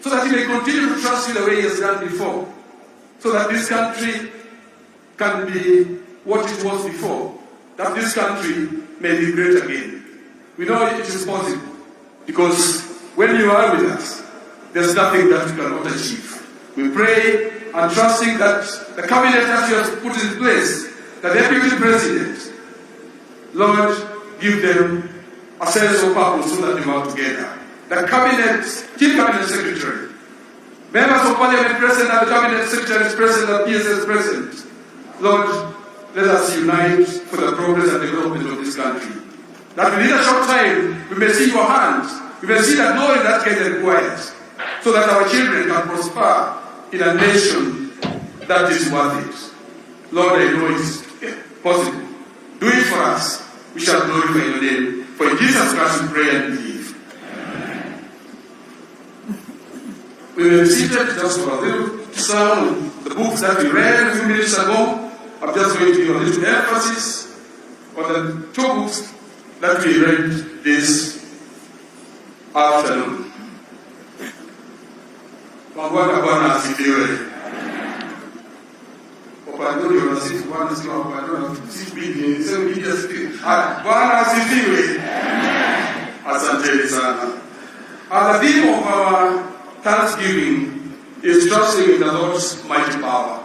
so that he may continue to trust you the way he has done before, so that this country can be what it was before, that this country may be great again. We know it is possible, because when you are with us, there's nothing that you cannot achieve. We pray and trusting that the cabinet that you have put in place, the deputy president, Lord, give them a sense of purpose so that they work together. The cabinet, chief cabinet secretary, members of parliament present and the cabinet secretary is present and PSS present. Lord, let us unite for the progress and development of this country. That within a short time, we may see your hand, we may see the glory that gets required, so that our children can prosper in a nation that is worth it. Lord, I know it's possible. Do it for us. We shall glorify your name. For in Jesus Christ we pray and believe. We were seated just for a little sound. The books that we read a few minutes ago, I'm just going to give a little emphasis on the two books that we read this afternoon. Bwana asifiwe. Upandoni unasifu Bwana sio upandoni unasifu bibi, sio bibi asifiwe. Bwana asifiwe. Asante sana. The theme of our Thanksgiving is trusting in the Lord's mighty power.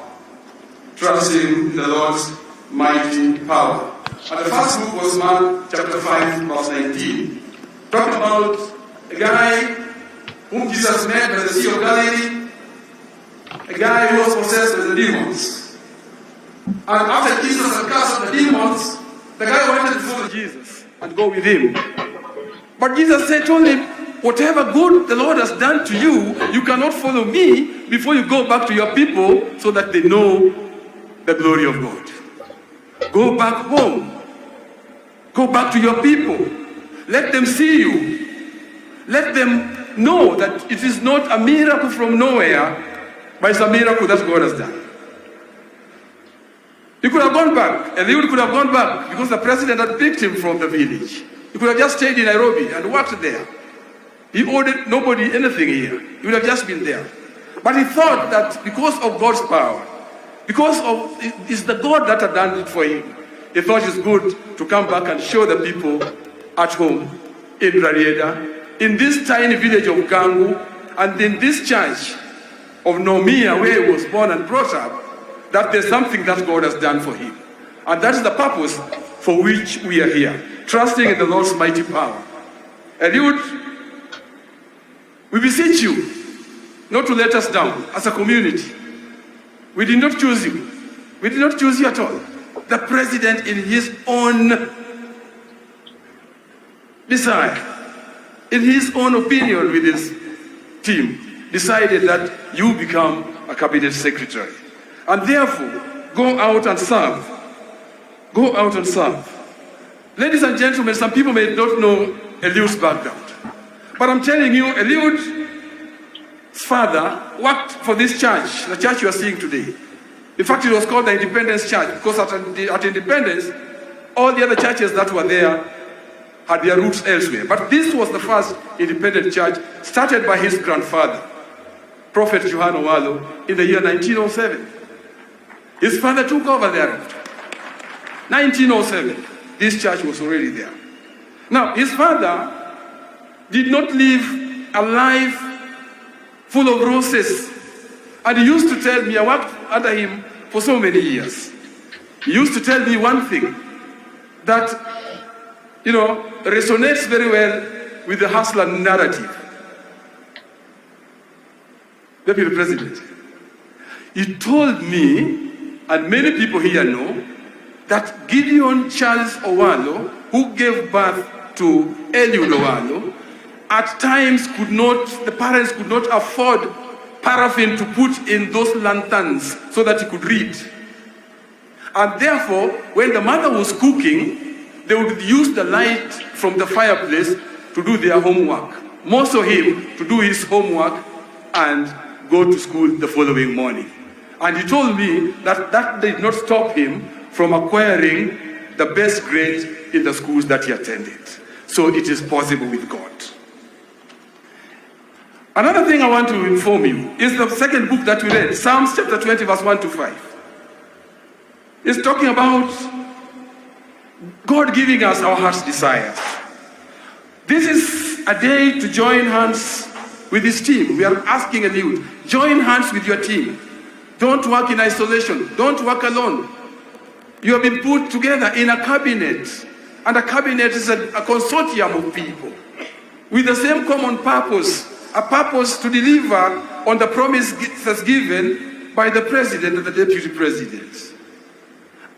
Trusting in the Lord's mighty power. And the first book was Mark chapter 5, verse 19. Talking about a guy whom Jesus met by the Sea of Galilee, a guy who was possessed by the demons. And after Jesus had cast out the demons, the guy wanted to follow Jesus and go with him. But Jesus said, told him, whatever good the Lord has done to you, you cannot follow me before you go back to your people so that they know the glory of God. Go back home. Go back to your people. Let them see you. Let them know that it is not a miracle from nowhere, but it's a miracle that God has done. He could have gone back. Eliud could have gone back because the president had picked him from the village. He could have just stayed in Nairobi and worked there. He owed nobody anything here. He would have just been there. But he thought that because of God's power, because of it's the God that had done it for him, he thought it's good to come back and show the people at home in Rarieda, in this tiny village of Gangu, and in this church of Nomia, where he was born and brought up, that there's something that God has done for him. And that is the purpose for which we are here, trusting in the Lord's mighty power. Eliud, we beseech you not to let us down as a community. We did not choose you. We did not choose you at all. The president, in his own desire, in his own opinion with his team, decided that you become a cabinet secretary. And therefore, go out and serve. Go out and serve. Ladies and gentlemen, some people may not know Eliud's background. But I'm telling you, Eliud's father worked for this church, the church you are seeing today. In fact, it was called the Independence Church, because at Independence, all the other churches that were there had their roots elsewhere. But this was the first independent church, started by his grandfather, Prophet Owalo'S, in the year 1907. His father took over thereafter. 1907, this church was already there. Now, his father did not live a life full of roses. And he used to tell me, I worked under him for so many years. He used to tell me one thing that, resonates very well with the hustler narrative. Deputy President, he told me, and many people here know, that Gideon Charles Owalo, who gave birth to Eliud Owalo, at times the parents could not afford paraffin to put in those lanterns so that he could read. And therefore, when the mother was cooking, they would use the light from the fireplace to do their homework. Most of him to do his homework and go to school the following morning. And he told me that that did not stop him from acquiring the best grades in the schools that he attended. So it is possible with God. Another thing I want to inform you is the second book that we read, Psalms chapter 20, verse 1 to 5. It's talking about God giving us our heart's desires. This is a day to join hands with his team. We are asking Eliud, join hands with your team. Don't work in isolation. Don't work alone. You have been put together in a cabinet, and a cabinet is a consortium of people with the same common purpose, a purpose to deliver on the promises given by the president and the deputy president,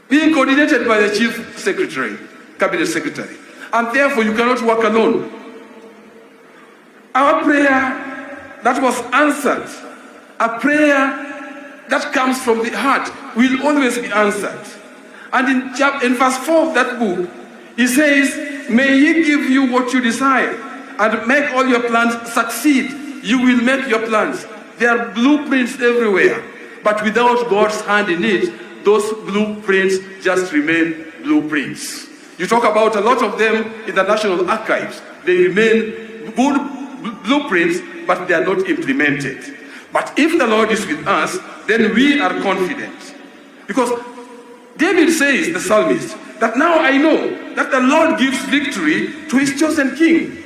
being coordinated by the chief secretary, cabinet secretary, and therefore you cannot work alone. Our prayer that was answered, a prayer that comes from the heart, will always be answered. And in verse 4 of that book, he says, may he give you what you desire and make all your plans succeed. You will make your plans. There are blueprints everywhere, but without God's hand in it, those blueprints just remain blueprints. You talk about a lot of them in the National Archives. They remain good blueprints, but they are not implemented. But if the Lord is with us, then we are confident. Because David says, the psalmist, that now I know that the Lord gives victory to his chosen king.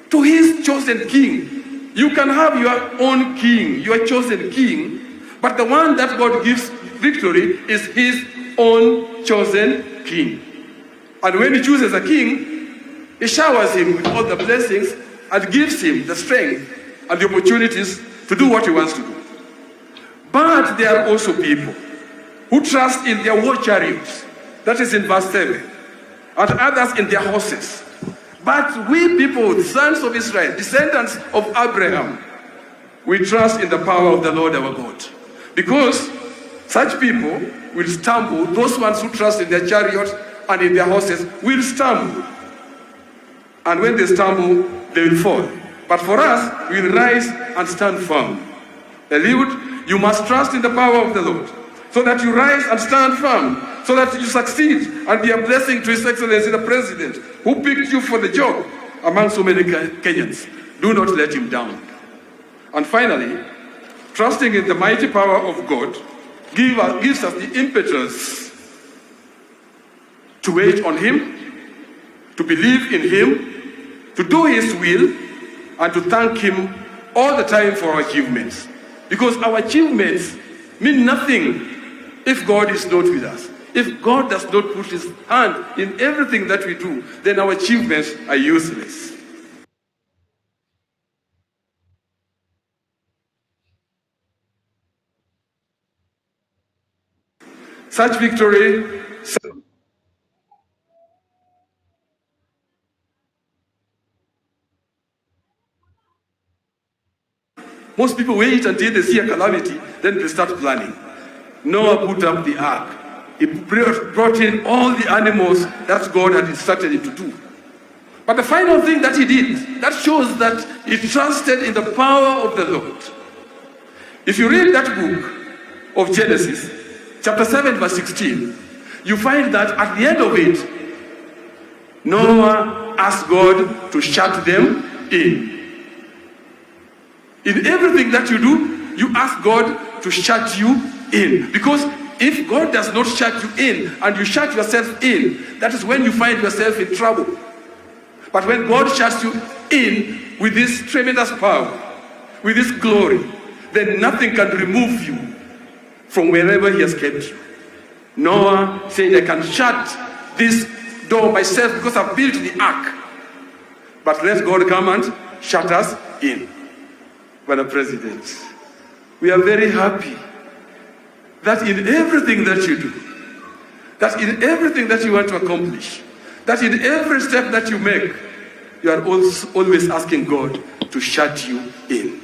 To his chosen king. You can have your own king, your chosen king, but the one that God gives victory is his own chosen king. And when he chooses a king, he showers him with all the blessings and gives him the strength and the opportunities to do what he wants to do. But there are also people who trust in their war chariots, that is in verse 7, and others in their horses. But we people, sons of Israel, descendants of Abraham, we trust in the power of the Lord our God. Because such people will stumble, those ones who trust in their chariots and in their horses will stumble. And when they stumble, they will fall. But for us, we will rise and stand firm. Eliud, you must trust in the power of the Lord, so that you rise and stand firm, so that you succeed and be a blessing to His Excellency the President, who picked you for the job among so many Kenyans. Do not let him down. And finally, trusting in the mighty power of God gives us the impetus to wait on Him, to believe in Him, to do His will, and to thank Him all the time for our achievements. Because our achievements mean nothing if God is not with us. If God does not put His hand in everything that we do, then our achievements are useless. Such victory. Most people wait until they see a calamity, then they start planning. Noah put up the ark. He brought in all the animals that God had instructed him to do. But the final thing that he did, that shows that he trusted in the power of the Lord. If you read that book of Genesis, chapter 7, verse 16, you find that at the end of it, Noah asked God to shut them in. In everything that you do, you ask God to shut you in. Because if God does not shut you in and you shut yourself in, that is when you find yourself in trouble. But when God shuts you in with this tremendous power, with this glory, then nothing can remove you from wherever He has kept you. Noah said, I can shut this door myself because I've built the ark. But let God come and shut us in. Madam President, we are very happy that in everything that you do, that in everything that you want to accomplish, that in every step that you make, you are always asking God to shut you in.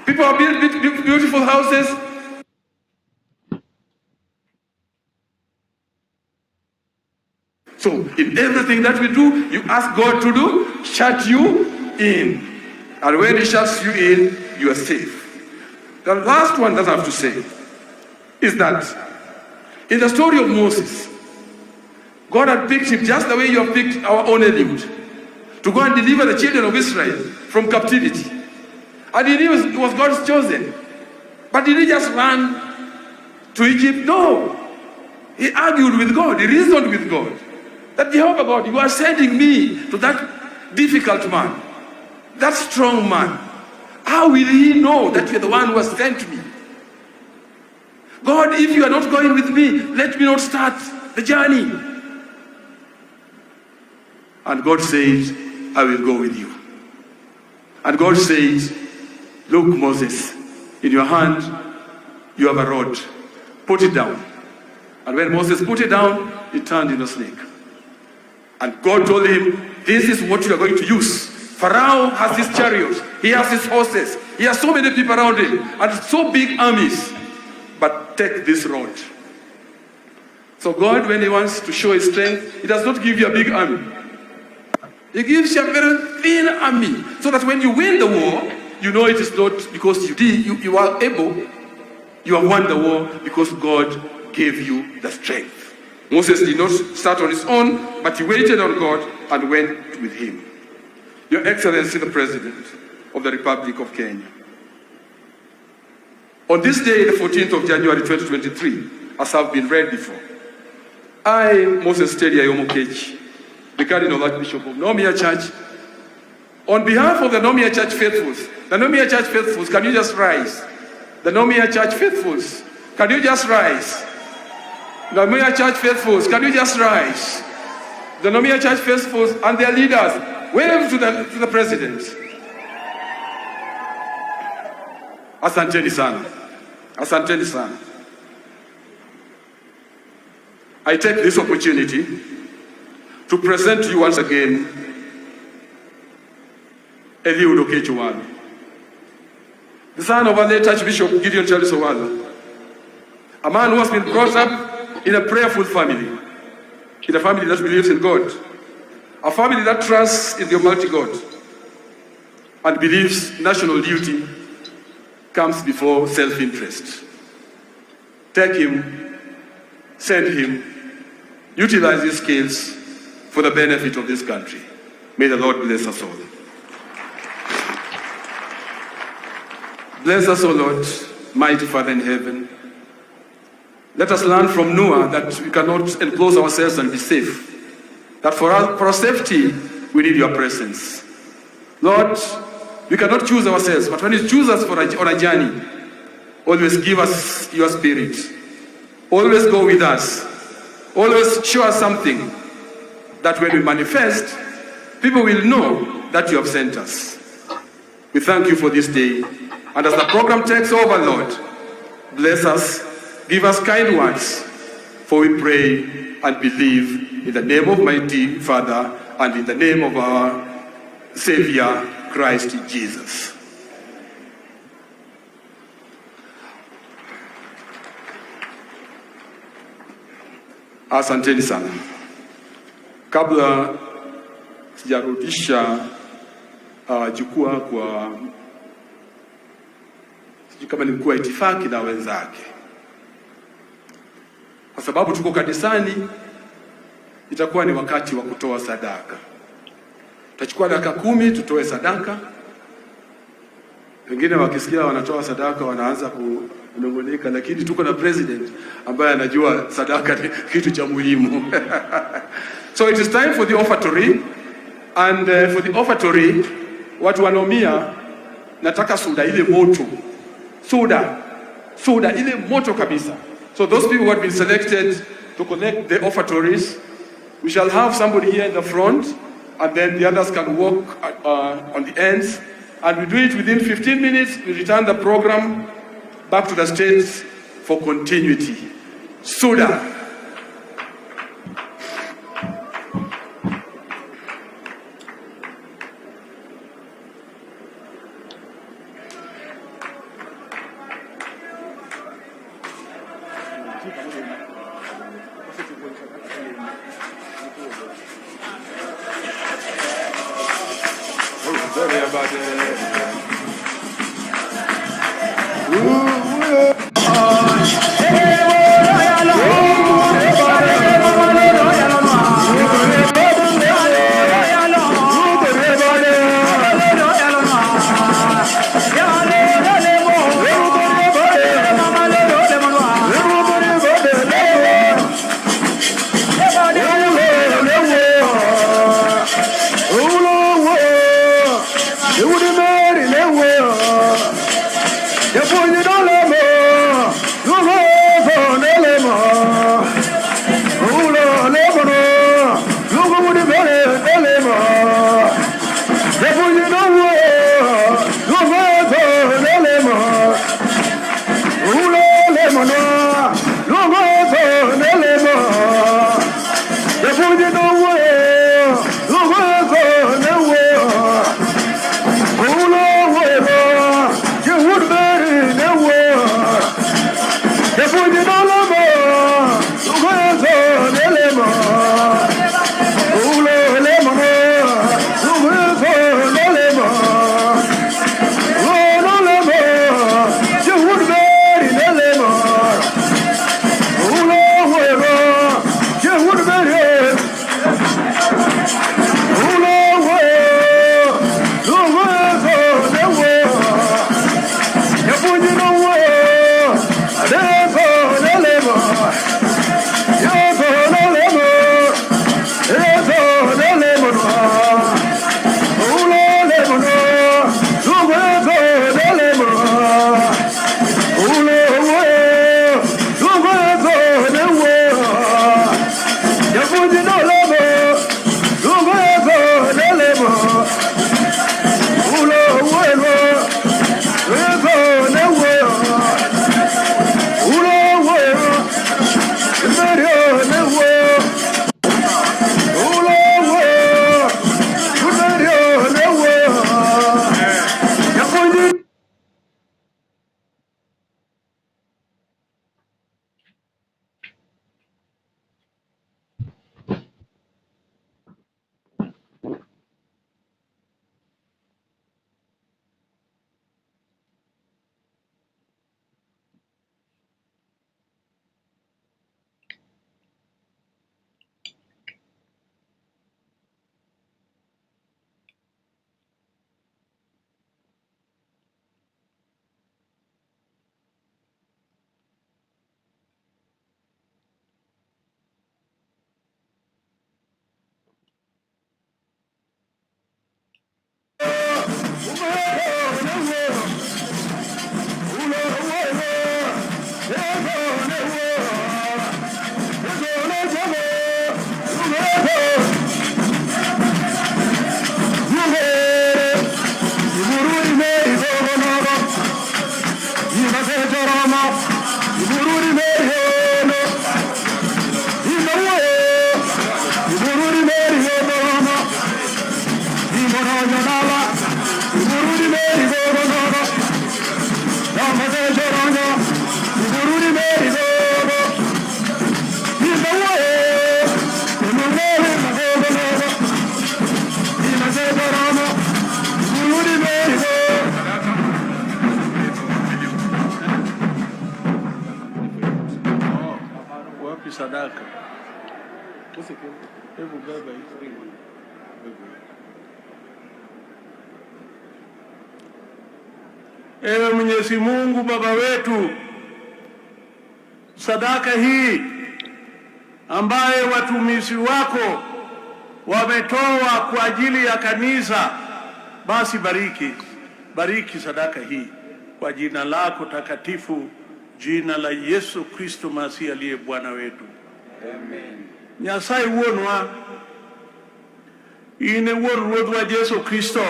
People are building beautiful houses. So in everything that we do, you ask God to do, shut you in. And when he shuts you in, you are safe. The last one that I have to say is that in the story of Moses, God had picked him just the way you have picked our own Eliud to go and deliver the children of Israel from captivity. And he knew it was God's chosen. But did he just run to Egypt? No. He argued with God. He reasoned with God. That Jehovah God, you are sending me to that difficult man, that strong man. How will he know that you are the one who has sent me? God, if you are not going with me, let me not start the journey. And God says, I will go with you. And God says, look, Moses, in your hand you have a rod. Put it down. And when Moses put it down, it turned into a snake. And God told him, this is what you are going to use. Pharaoh has his chariots, he has his horses, he has so many people around him, and so big armies. But take this rod. So God, when he wants to show his strength, he does not give you a big army. He gives you a very thin army, so that when you win the war, you know it is not because you are able, you have won the war because God gave you the strength. Moses did not start on his own, but he waited on God and went with him. Your Excellency, the President of the Republic of Kenya. On this day, the 14th of January 2023, as have been read before, I, Moses Teddy Ayomo Kechi, the Cardinal Archbishop of Nomia Church, on behalf of the Nomia Church faithfuls, can you just rise? The Nomia Church faithfuls, can you just rise? The Nomia Church faithfuls, can you just rise? The Nomia Church faithfuls and their leaders, wave to the President. Asanteni sana. Asanteni sana. I take this opportunity to present to you once again Eliud Owalo'S, the son of our late Archbishop Gideon Charles Owalo, a man who has been brought up in a prayerful family, in a family that believes in God, a family that trusts in the Almighty God and believes national duty comes before self-interest. Take him, send him, utilize his skills for the benefit of this country. May the Lord bless us all. Bless us, O Lord, mighty Father in heaven. Let us learn from Noah that we cannot enclose ourselves and be safe. That for our safety, we need your presence. Lord, we cannot choose ourselves, but when you choose us on a journey, always give us your spirit. Always go with us. Always show us something that when we manifest, people will know that you have sent us. We thank you for this day. And as the program takes over, Lord, bless us, give us kind words, for we pray and believe in the name of mighty Father and in the name of our Savior, Christ Jesus. Asanteni sana. Kabla sijarudisha jukwaa kwa kama ni mkuu wa itifaki na wenzake, kwa sababu tuko kanisani, itakuwa ni wakati wa kutoa sadaka. Tutachukua dakika 10 tutoe sadaka. Wengine wakisikia wanatoa sadaka wanaanza kunungunika, lakini tuko na president ambaye anajua sadaka ni kitu cha muhimu. So it is time for the offertory, and for the offertory watu wanomia, nataka soda ile moto. Soda ile moto kabisa. So those people who have been selected to collect the offertories, we shall have somebody here in the front, and then the others can walk on the ends, and we do it within 15 minutes. We return the program back to the stage for continuity. Soda. Sadaka. Hebu baba hii. Ewe Mwenyezi Mungu Baba wetu, sadaka hii ambaye watumishi wako wametoa kwa ajili ya kanisa, basi bariki sadaka hii kwa jina lako takatifu, jina la Yesu Kristo Masihi aliye Bwana wetu. Amen. Nyasaye wuonwa, ine wuon Ruodhwa Yesu Kristo,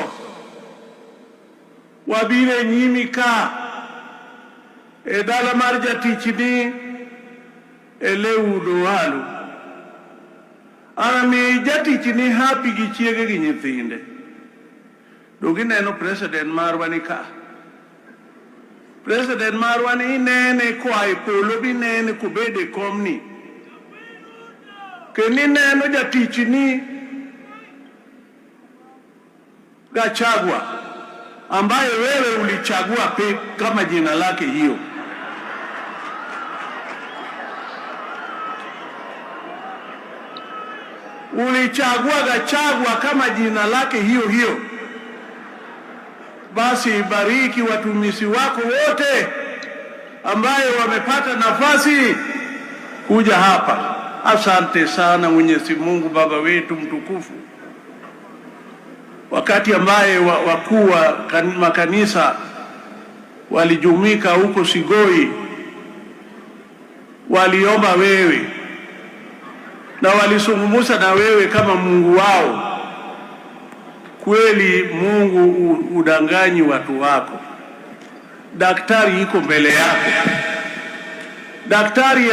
wabire nyimi ka e dala mar jatichni Eliud Owalo. Ami jatichni happy gi chiege gi nyithinde. Dogineno president marwa ni ka. President marwa ni inene kwa e polo, binene kubede komni. Keni neno jatichni Gachagua ambaye wewe ulichagua kama jina lake hiyo. Ulichagua Gachagua kama jina lake hiyo. Basi bariki watumishi wako wote ambaye wamepata nafasi kuja hapa. Asante sana Mwenyezi Mungu Baba wetu mtukufu. Wakati ambaye wakuu wa makanisa walijumika huko Sigoi, waliomba wewe na walisungumuza na wewe kama Mungu wao. Kweli Mungu udanganyi watu wako. Daktari yuko mbele yako. Daktari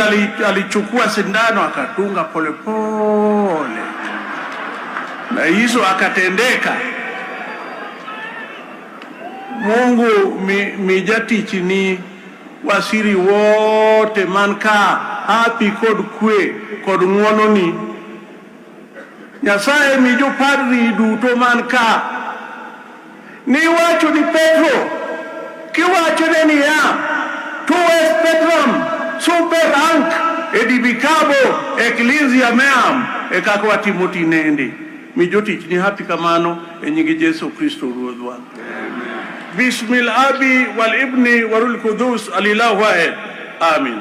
alichukua sindano akatunga polepole, na hizo akatendeka. Mungu mijati chini wasiri wote manka happy kod kwe kod ng'wononi. Nyasaye mijo padri duto manka ni wacho ni Petro kiwacho ni ya tu es Petram super ank edibicabo ecclesia meam e kako watimo tinende mijo tich ni happy kamano e nying Yesu Kristo ruodhwa. Bismil abi wal ibni warul qudus alilahu wahid. Amin.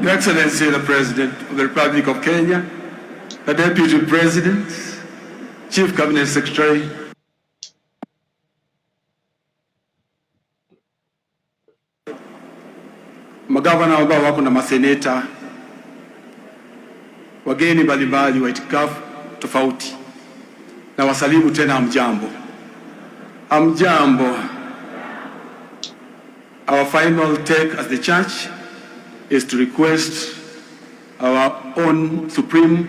Your Excellency, the President of the Republic of Kenya, the Deputy President, Chief Cabinet Secretary, magavana ambao wako na maseneta, wageni mbalimbali wa itikafu tofauti, na wasalimu tena hamjambo. Hamjambo. Our final take as the church is to request our own Supreme.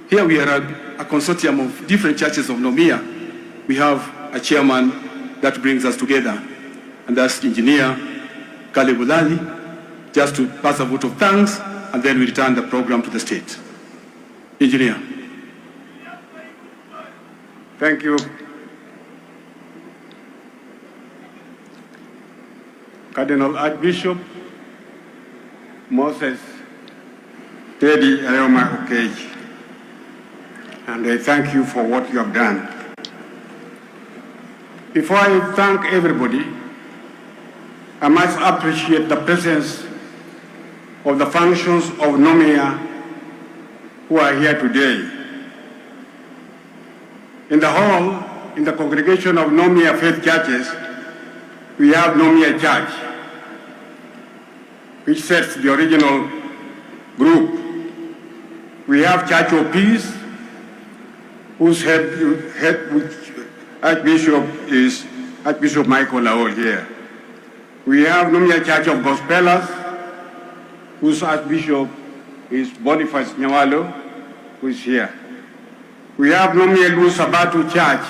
Here we are a consortium of different churches of Nomia. We have a chairman that brings us together, and that's Engineer Caleb Ulali, just to pass a vote of thanks, and then we return the program to the state. Engineer. Thank you. Cardinal Archbishop Moses Teddy Ayoma Okeji, and I thank you for what you have done. Before I thank everybody, I must appreciate the presence of the functions of Nomia who are here today. In the hall, in the congregation of Nomia Faith Churches, we have Nomia Church, which sets the original group. We have Church of Peace, whose head which Archbishop is Archbishop Michael Laol here. We have Nomia Church of Gospelers, whose Archbishop is Boniface Nyawalo, who is here. We have Nomia Lu Sabatu Church,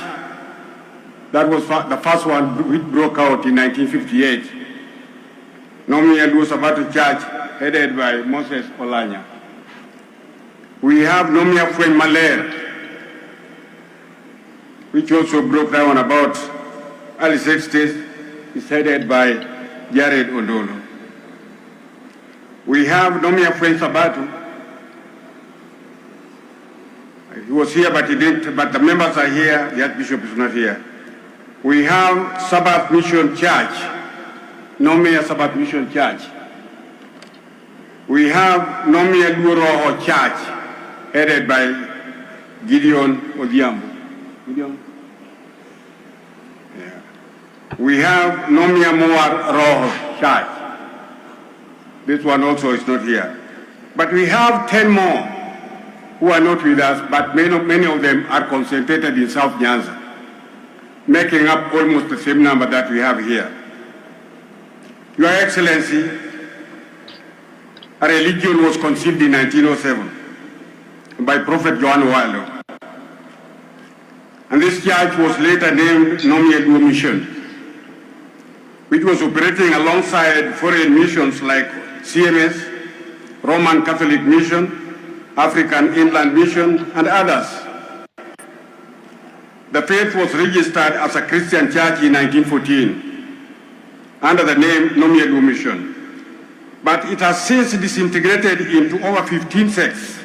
that was the first one which broke out in 1958. Nomia Lu Sabatu Church, headed by Moses Olanya. We have Nomia Fuen Maler, which also broke down about early 60s, is headed by Jared Odolo. We have Nomia Fuen Sabatu. He was here, but he didn't, but the members are here, the Archbishop is not here. We have Sabbath Mission Church, Nomia Sabbath Mission Church. We have Nomia Luroho Church, headed by Gideon Odhiambo. Gideon? Yeah. We have Nomia Moar Roho Church. This one also is not here. But we have 10 more who are not with us, but many of them are concentrated in South Nyanza, making up almost the same number that we have here. Your Excellency, a religion was conceived in 1907. by Prophet Owalo'S. And this church was later named Owalo'S Mission, which was operating alongside foreign missions like CMS, Roman Catholic Mission, African Inland Mission, and others. The faith was registered as a Christian church in 1914 under the name Owalo'S Mission, but it has since disintegrated into over 15 sects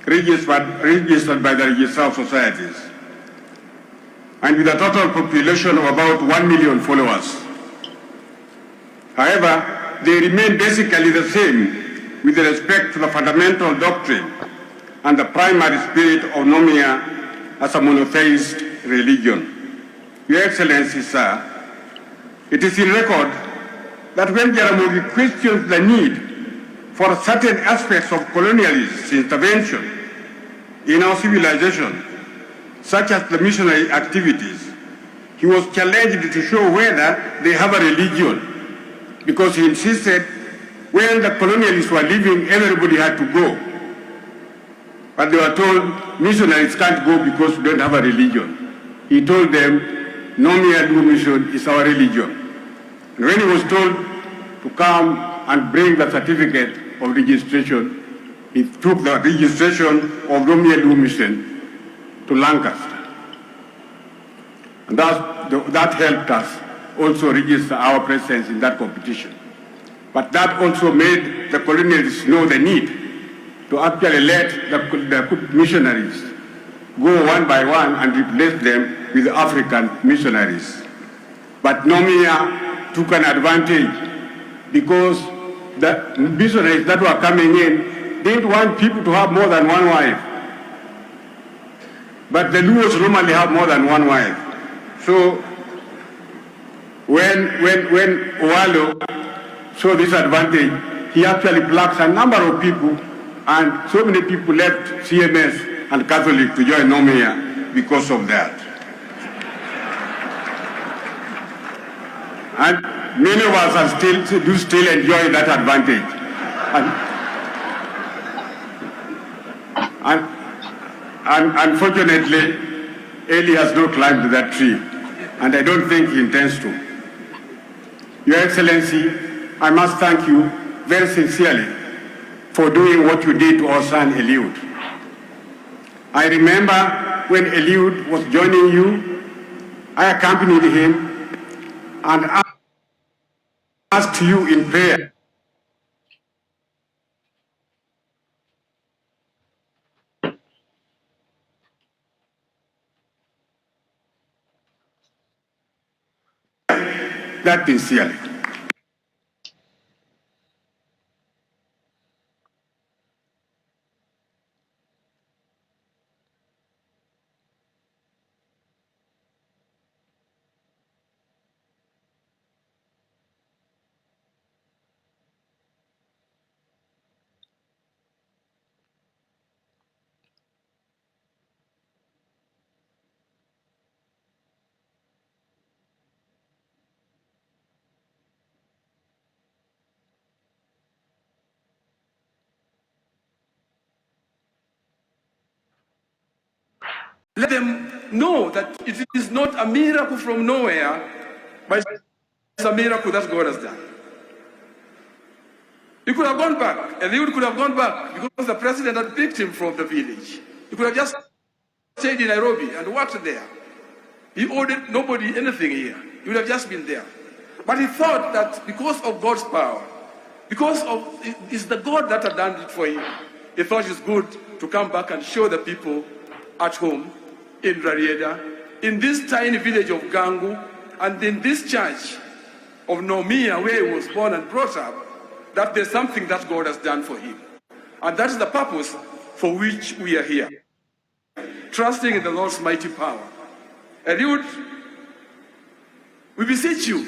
registered by the Register of Societies, and with a total population of about 1 million followers. However, they remain basically the same with respect to the fundamental doctrine and the primary spirit of Nomia as a monotheist religion. Your Excellency, sir, it is in record that when Jaramogi questions the need for certain aspects of colonialist intervention in our civilization, such as the missionary activities, he was challenged to show whether they have a religion, because he insisted when the colonialists were leaving, everybody had to go. But they were told, missionaries can't go because we don't have a religion. He told them, Owalo'S Mission is our religion. And when he was told to come and bring the certificate of registration, he took the registration of Owalo'S Mission to Lancaster. And that helped us also register our presence in that competition. But that also made the colonialists know the need to actually let the missionaries go one by one and replace them with African missionaries. But Nomia took an advantage because the missionaries that were coming in didn't want people to have more than one wife. But the Luos normally have more than one wife. So when Owalo'S saw this advantage, he actually plucked a number of people, and so many people left CMS and Catholic to join Nomia because of that. And many of us are still enjoy that advantage. And unfortunately, Eli has not climbed that tree, and I don't think he intends to. Your Excellency, I must thank you very sincerely for doing what you did to our son Eliud. I remember when Eliud was joining you, I accompanied him and asked you in prayer that sincerely. Let them know that it is not a miracle from nowhere, but it's a miracle that God has done. He could have gone back. Eliud could have gone back because the president had picked him from the village. He could have just stayed in Nairobi and worked there. He owed nobody anything here. He would have just been there. But he thought that because of God's power, because of it's the God that had done it for him, he thought it's good to come back and show the people at home in Rarieda, in this tiny village of Gangu, and in this church of Nomia, where he was born and brought up, that there's something that God has done for him. And that is the purpose for which we are here. Trusting in the Lord's mighty power. Eliud, we beseech you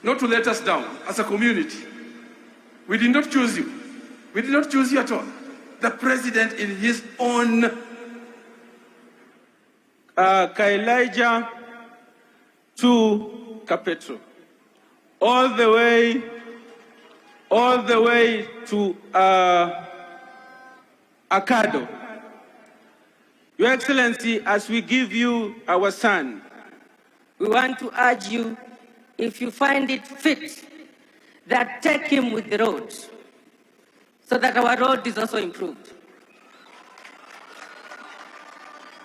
not to let us down as a community. We did not choose you. We did not choose you at all. The president in his own Kailija to Kapetro, all the way to Akado, Your Excellency, as we give you our son, we want to urge you, if you find it fit, that take him with the road, so that our road is also improved.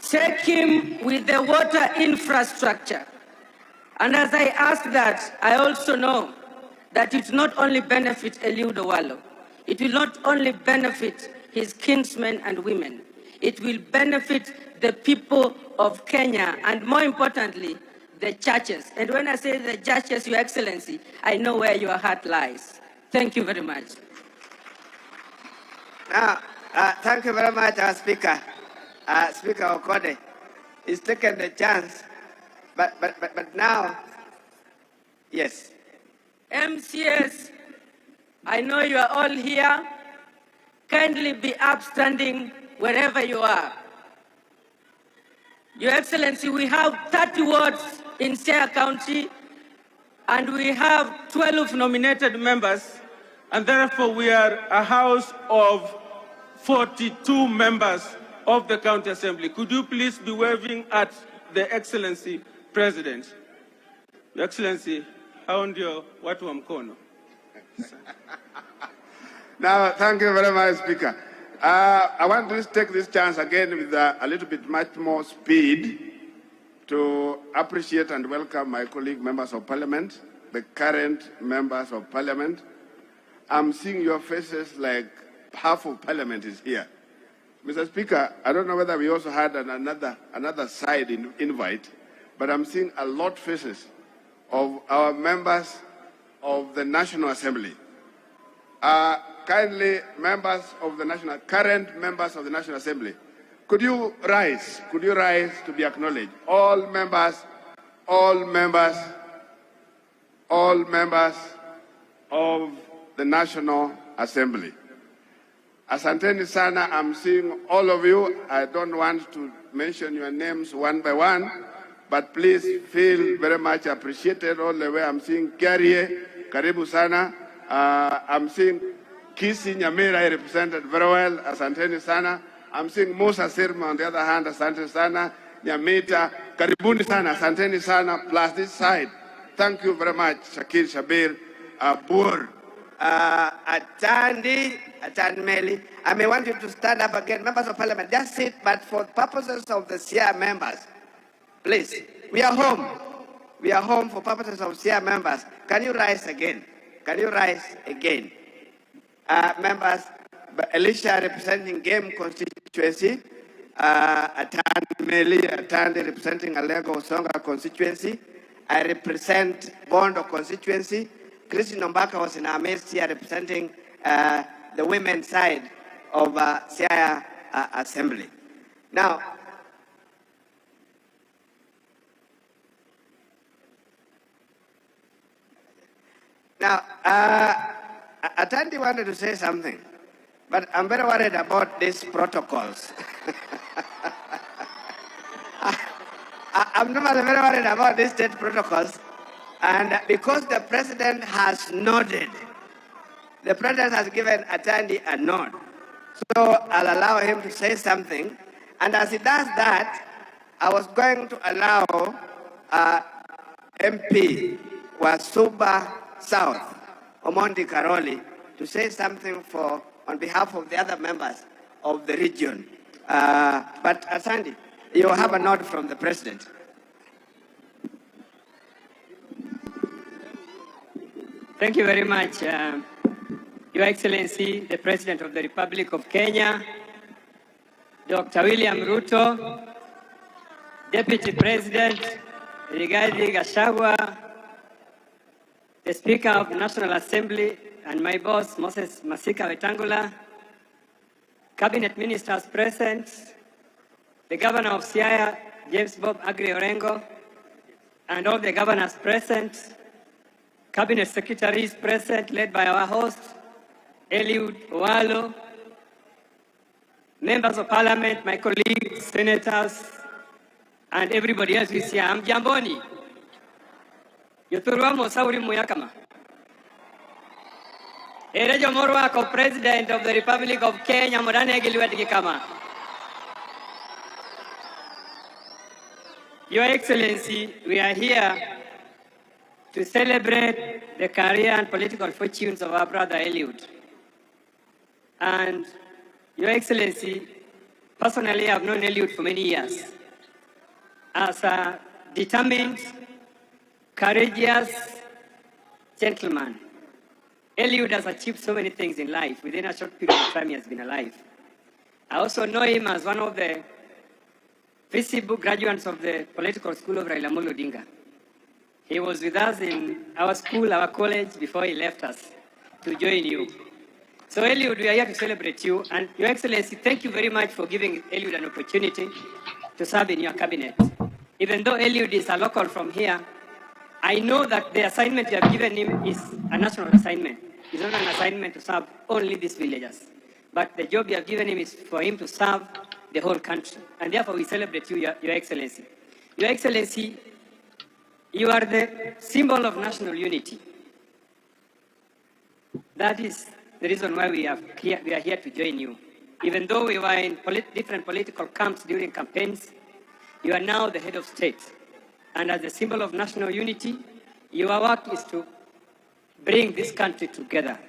Take him with the water infrastructure. And as I ask that, I also know that it will not only benefit Eliud Owalo, it will not only benefit his kinsmen and women, it will benefit the people of Kenya, and more importantly, the churches. And when I say the churches, Your Excellency, I know where your heart lies. Thank you very much. Now, thank you very much, our Speaker. Speaker Okode is taking the chance, but now, yes. MCS, I know you are all here. Kindly be upstanding wherever you are. Your Excellency, we have 30 wards in Siaya County, and we have 12 nominated members, and therefore we are a house of 42 members of the County Assembly. Could you please be waving at the Excellency President? Your Excellency, hao ndio watu wa mkono. Now, thank you very much, Speaker. I want to take this chance again with a little bit much more speed to appreciate and welcome my colleague members of Parliament, the current members of Parliament. I'm seeing your faces like half of Parliament is here. Mr. Speaker, I don't know whether we also had another side invite, but I'm seeing a lot of faces of our members of the National Assembly. Kindly, members of the current members of the National Assembly, could you rise to be acknowledged? All members of the National Assembly. Asanteni sana, I'm seeing all of you. I don't want to mention your names one by one, but please feel very much appreciated all the way. I'm seeing Kiarie, karibu sana. I'm seeing Kisi Nyamira represented very well, asanteni sana. I'm seeing Musa Sirma on the other hand, asante sana. Nyamita, karibuni sana, asanteni sana. Plus this side, thank you very much, Shakir Shabir, Bur. Atandi Meli, I may want you to stand up again. Members of Parliament, just sit, but for purposes of the Siaya members, please, we are home. We are home for purposes of Siaya members. Can you rise again? Can you rise again? Members, Elisha representing Game constituency, Atandi Meli, Atandi representing Alego Songa constituency. I represent Bondo constituency. Christine Nombaka was in our midst here representing the women's side of Siaya Assembly. Now, Atandi wanted to say something, but I'm very worried about these protocols. I'm not very worried about these state protocols. And because the president has nodded, the president has given Atandi a nod. So I'll allow him to say something. And as he does that, I was going to allow MP Wasuba South, Omondi Karoli, to say something on behalf of the other members of the region. But Atandi, you have a nod from the president. Thank you very much, Your Excellency, the President of the Republic of Kenya, Dr. William Ruto, Deputy President Rigathi Gachagua, the Speaker of the National Assembly, and my boss, Moses Masika Wetangula, Cabinet Ministers present, the Governor of Siaya, James Bob Agri Orengo, and all the governors present, Cabinet Secretaries present, led by our host, Eliud Owalo, members of Parliament, my colleagues, senators, and everybody else who is here. I'm Jamboni. Yoturuamo Sauri Muyakama. Erejo Morwako, President of the Republic of Kenya, Morane Giliwet Gikama. Your Excellency, we are here to celebrate the career and political fortunes of our brother Eliud. And Your Excellency, personally, I've known Eliud for many years as a determined, courageous gentleman. Eliud has achieved so many things in life. Within a short period of time, he has been alive. I also know him as one of the visible graduates of the political school of Raila Amolo Odinga. He was with us in our school, our college, before he left us to join you. So Eliud, we are here to celebrate you. And Your Excellency, thank you very much for giving Eliud an opportunity to serve in your cabinet. Even though Eliud is a local from here, I know that the assignment you have given him is a national assignment. It's not an assignment to serve only these villagers. But the job you have given him is for him to serve the whole country. And therefore we celebrate you, Your Excellency. Your Excellency, you are the symbol of national unity. That is the reason why we are here to join you. Even though we were in different political camps during campaigns, you are now the head of state. And as a symbol of national unity, your work is to bring this country together.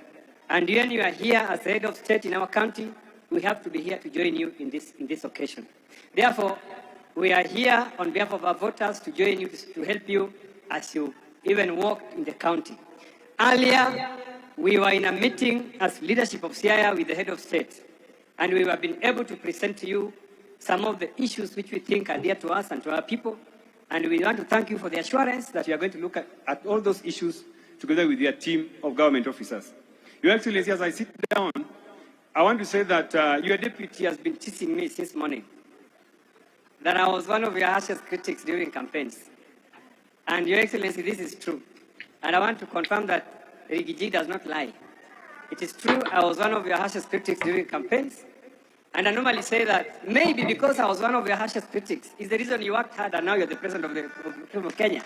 And when you are here as the head of state in our county, we have to be here to join you in this occasion. Therefore, we are here on behalf of our voters to join you, to help you as you even walk in the county. Earlier, we were in a meeting as leadership of CIA with the head of state, and we have been able to present to you some of the issues which we think are dear to us and to our people. And we want to thank you for the assurance that you are going to look at all those issues together with your team of government officers. Your Excellency, as I sit down, I want to say that your deputy has been teasing me since morning that I was one of your harshest critics during campaigns. And Your Excellency, this is true. And I want to confirm that Rigiji does not lie. It is true, I was one of your harshest critics during campaigns. And I normally say that maybe because I was one of your harshest critics is the reason you worked hard and now you're the president of the Republic of Kenya.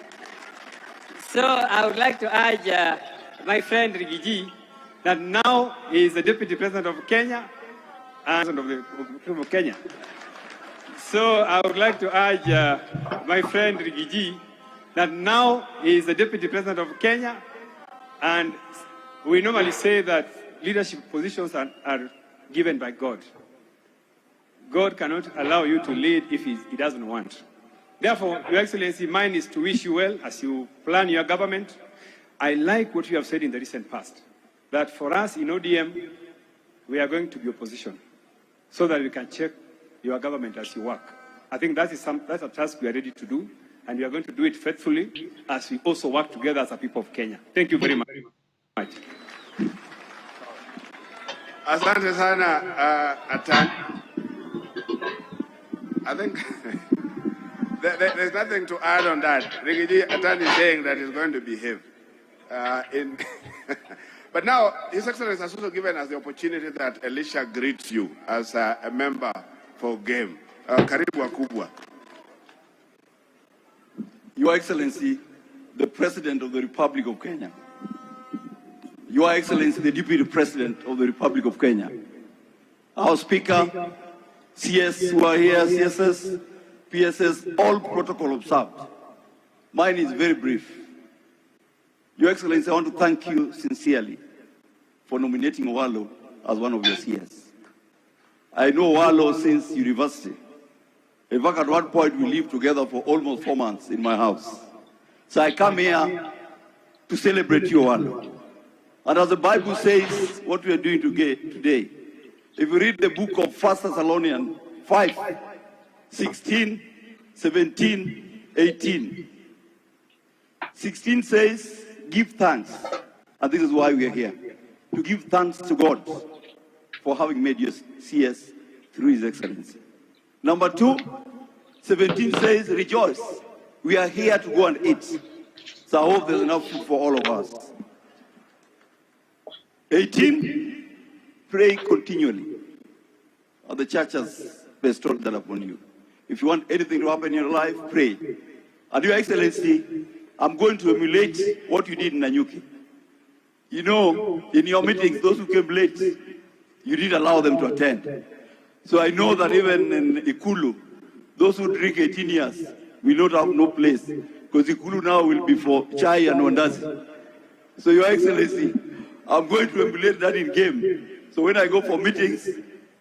So I would like to urge my friend Rigiji that now he is the Deputy President of Kenya and President of the Republic of Kenya. So I would like to urge my friend Rigiji that now he is the Deputy President of Kenya, and we normally say that leadership positions are given by God. God cannot allow you to lead if he doesn't want. Therefore, Your Excellency, mine is to wish you well as you plan your government. I like what you have said in the recent past, that for us in ODM, we are going to be opposition so that we can check your government as you work. I think that's a task we are ready to do, and we are going to do it faithfully as we also work together as a people of Kenya. Thank you very much. Asante sana, Atan. I think there's nothing to add on that. Rigiji, Atan is saying that he's going to behave. But now, His Excellency has also given us the opportunity that Elisha greets you as a member for GAME. Karibu wakubwa. Your Excellency, the President of the Republic of Kenya. Your Excellency, the Deputy President of the Republic of Kenya. Our Speaker, CS who are here, CSS, PSS, all protocol observed. Mine is very brief. Your Excellency, I want to thank you sincerely for nominating Owalo as one of your CS. I know Owalo since university. In fact, at one point, we lived together for almost 4 months in my house. So I come here to celebrate you, Owalo. And as the Bible says, what we are doing today, if you read the book of 1 Thessalonians 5, 16, 17, 18. 16 says, give thanks. And this is why we are here. To give thanks to God for having made you CS through His Excellency. Number 2, 17 says, rejoice. We are here to go and eat. So I hope there's enough food for all of us. 18, pray continually. And the church has bestowed that upon you. If you want anything to happen in your life, pray. And Your Excellency, I'm going to emulate what you did in Nanyuki. You know, in your meetings, those who came late, you did allow them to attend. So I know that even in Ikulu, those who drink 18 years, will not have no place, because Ikulu now will be for chai and Wandasi. So, Your Excellency, I'm going to emulate that in game. So when I go for meetings,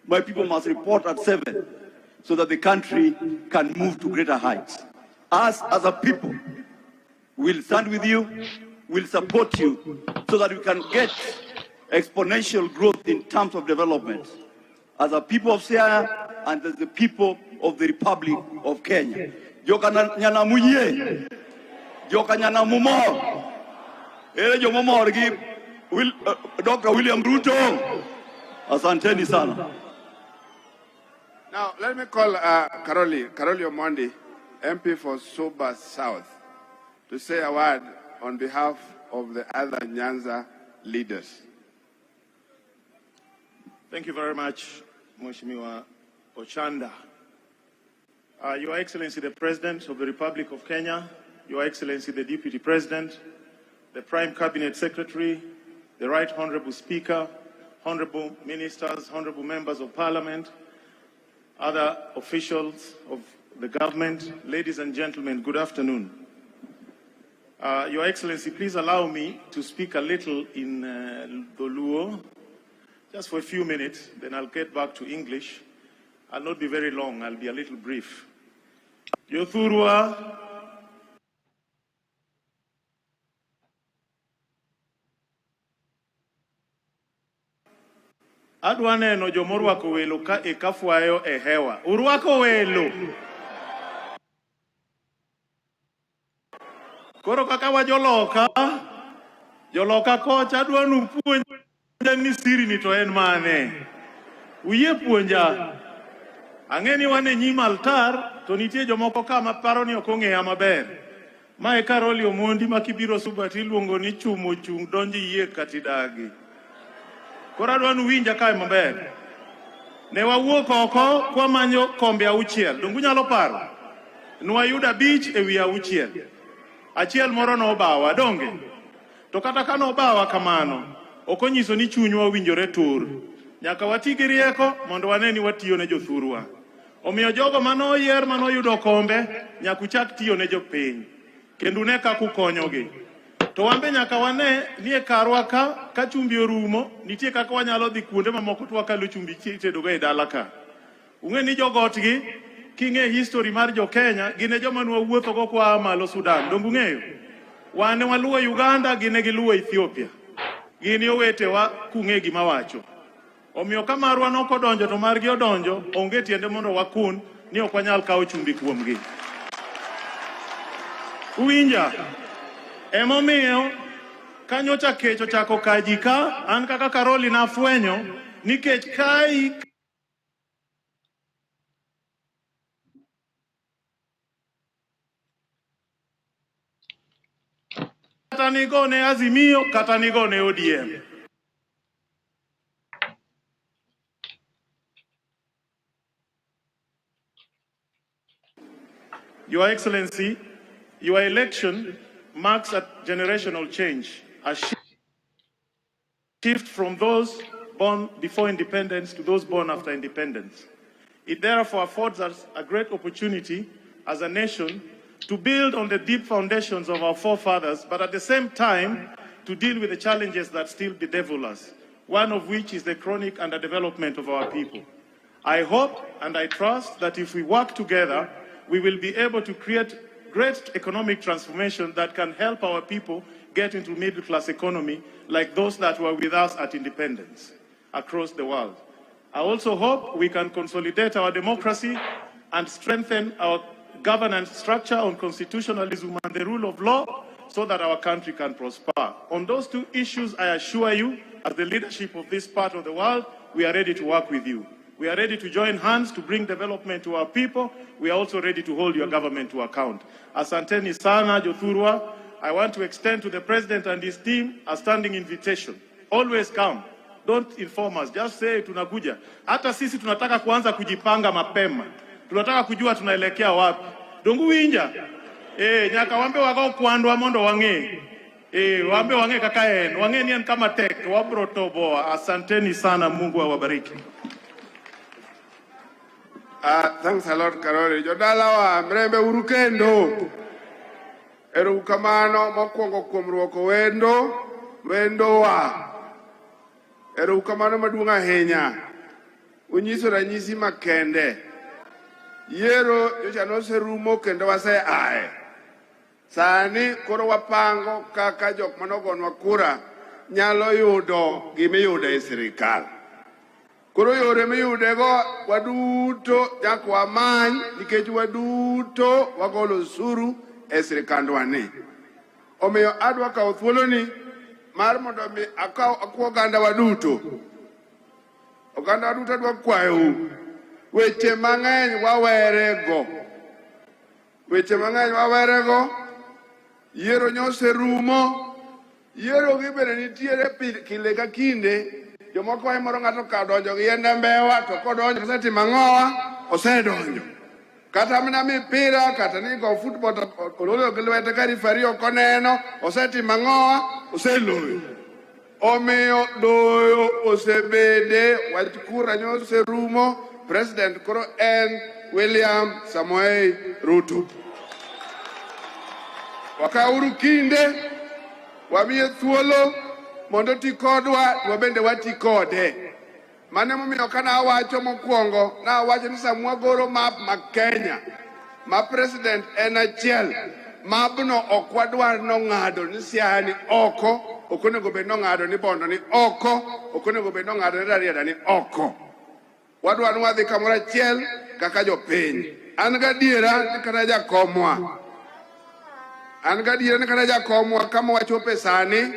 my people must report at 7 so that the country can move to greater heights. Us as a people will stand with you, will support you so that we can get exponential growth in terms of development as a people of Siaya and as the people of the Republic of Kenya. Joka nyana muye, joka nyana mumo, ele jo mumo orgi, Dr. William Ruto. Asanteni sana. Now, let me call Karoli Omondi, MP for Suba South, to say a word on behalf of the other Nyanza leaders. Thank you very much, Mheshimiwa Ochanda. Your Excellency, the President of the Republic of Kenya, Your Excellency, the Deputy President, the Prime Cabinet Secretary, the Right Honorable Speaker, Honorable Ministers, Honorable Members of Parliament, other officials of the government, ladies and gentlemen, good afternoon. Your Excellency, please allow me to speak a little in Luo, just for a few minutes, then I'll get back to English. I'll not be very long, I'll be a little brief. Yothurwa, adwa neno jomorwako welo ka ikafuayo e hewa. Urwako welo. Koro kaka wa joloka kocha adwa nu puonja ni siri ni to en mane. Uye puonja. Ang'eni wane nyima altar, to nitie jomoko kama paro ni okong'eya maber. Mae Karoli Omondi makibiro Suba tiluongo ni chumo chung donji yie katidagi. Koro adwa nu winja kae maber. Ne wawuok oko kwa manyo kombe auchiel. Dongu nyalo paro. Nwayudo abich e wi auchiel. Achiel moro no bawa donge. To kata kano obawa kamano, okonyiso ni chunywa winjore tur. Nyaka wati gi rieko mondo waneni watiyo ne jothurwa. Omiyo jogo manoyier manoyudo kombe nyaka uchak tiyo ne jopiny. Kendo ne kaka ukonyogi. To wambe nyaka wane nie karwa ka chumbi orumo, nitie kaka wanyalo dhi kuonde mamoko to wakalo chumbi tedogo e dala ka. Ung'e ni jogotgi king'e history mar jo Kenya gine joma nwawuotho go kwa malo Sudan. Dongu ng'eyo. Wane waluwo Uganda gine giluwo Ethiopia. Gini owetewa kung'e gima wacho. Omiyo ka marwa nokodonjo to margi odonjo, onge tiende mondo wakun ni ok wanyal kawo chumbi kuomgi. Uwinja. Emomiyo kanyocha kech ochako kaji ka an kaka Karoli nafwenyo nikech kai kata nigone Azimio kata nigone ODM. Your Excellency, your election marks a generational change, a shift from those born before independence to those born after independence. It therefore affords us a great opportunity as a nation to build on the deep foundations of our forefathers, but at the same time to deal with the challenges that still bedevil us, one of which is the chronic underdevelopment of our people. I hope and I trust that if we work together, we will be able to create great economic transformation that can help our people get into middle-class economy like those that were with us at independence across the world. I also hope we can consolidate our democracy and strengthen our governance structure on constitutionalism and the rule of law so that our country can prosper. On those two issues, I assure you, as the leadership of this part of the world, we are ready to work with you. We are ready to join hands to bring development to our people. We are also ready to hold your government to account. Asanteni sana Jothurwa. I want to extend to the President and his team a standing invitation. Always come. Don't inform us. Just say tunakuja. Hata sisi tunataka kuanza kujipanga mapema. Tunataka kujua tunaelekea wapi. Dongu winja. Nyaka wambe wako kuandwa mondo wange. Wambe wange kakaen. Wange niyan kama tek. Wabrotoboa. Asanteni sana, Mungu awabariki. Thanks a lot, Karoli. Jodalawa, mrembe urukendo. Erukamano mokwongo kuom rwako wendowa. Erukamano maduong' ahinya. Unyiso ranyisi makende. Yiero nyocha noserumo kendo waseaye. Sani koro wapango kaka jok manogonwa kura nyalo yudo gimiyudo e sirikal. Koro yore miyudego waduto nyaka wamany nikech waduto wagolo osuru e sirikandwa ni. Omiyo adwa kawo thuoloni mar mondo mi akwa oganda waduto. Oganda waduto adwa kwayo weche mang'eny wawerego. Weche mang'eny wawerego. Yiero nyoserumo. Yiero gibende nitiere kinde ka kinde. Jomoko wae moro ng'ato ka donjo gi yiende mbewa to kodonjo osetimo ang'owa osedonjo. Kata mana mipira kata ni go football ololo gi lwete ka referee ok oneno osetimo ang'owa oseloyo. Omiyo loyo osebede wach kura nyoserumo. President koro en William Samoei Ruto. Wakauru kinde wamiye thuolo mondo ti kodwa wabende wati kode. Mane momiyo kana awacho mokwongo na awacho ni samwa goro map ma Kenya ma president en achiel. Mapno ok wadwar nong'ado ni Siaya ni oko, ok onego bed nong'ado ni Bondo ni oko, ok onego bed nong'ado ni Rarieda ni oko. Wadwar ni wadhi kamoro achiel kaka jopiny. An gadiera ni kata jakomwa. An gadiera ni kata jakomwa kama wachope sani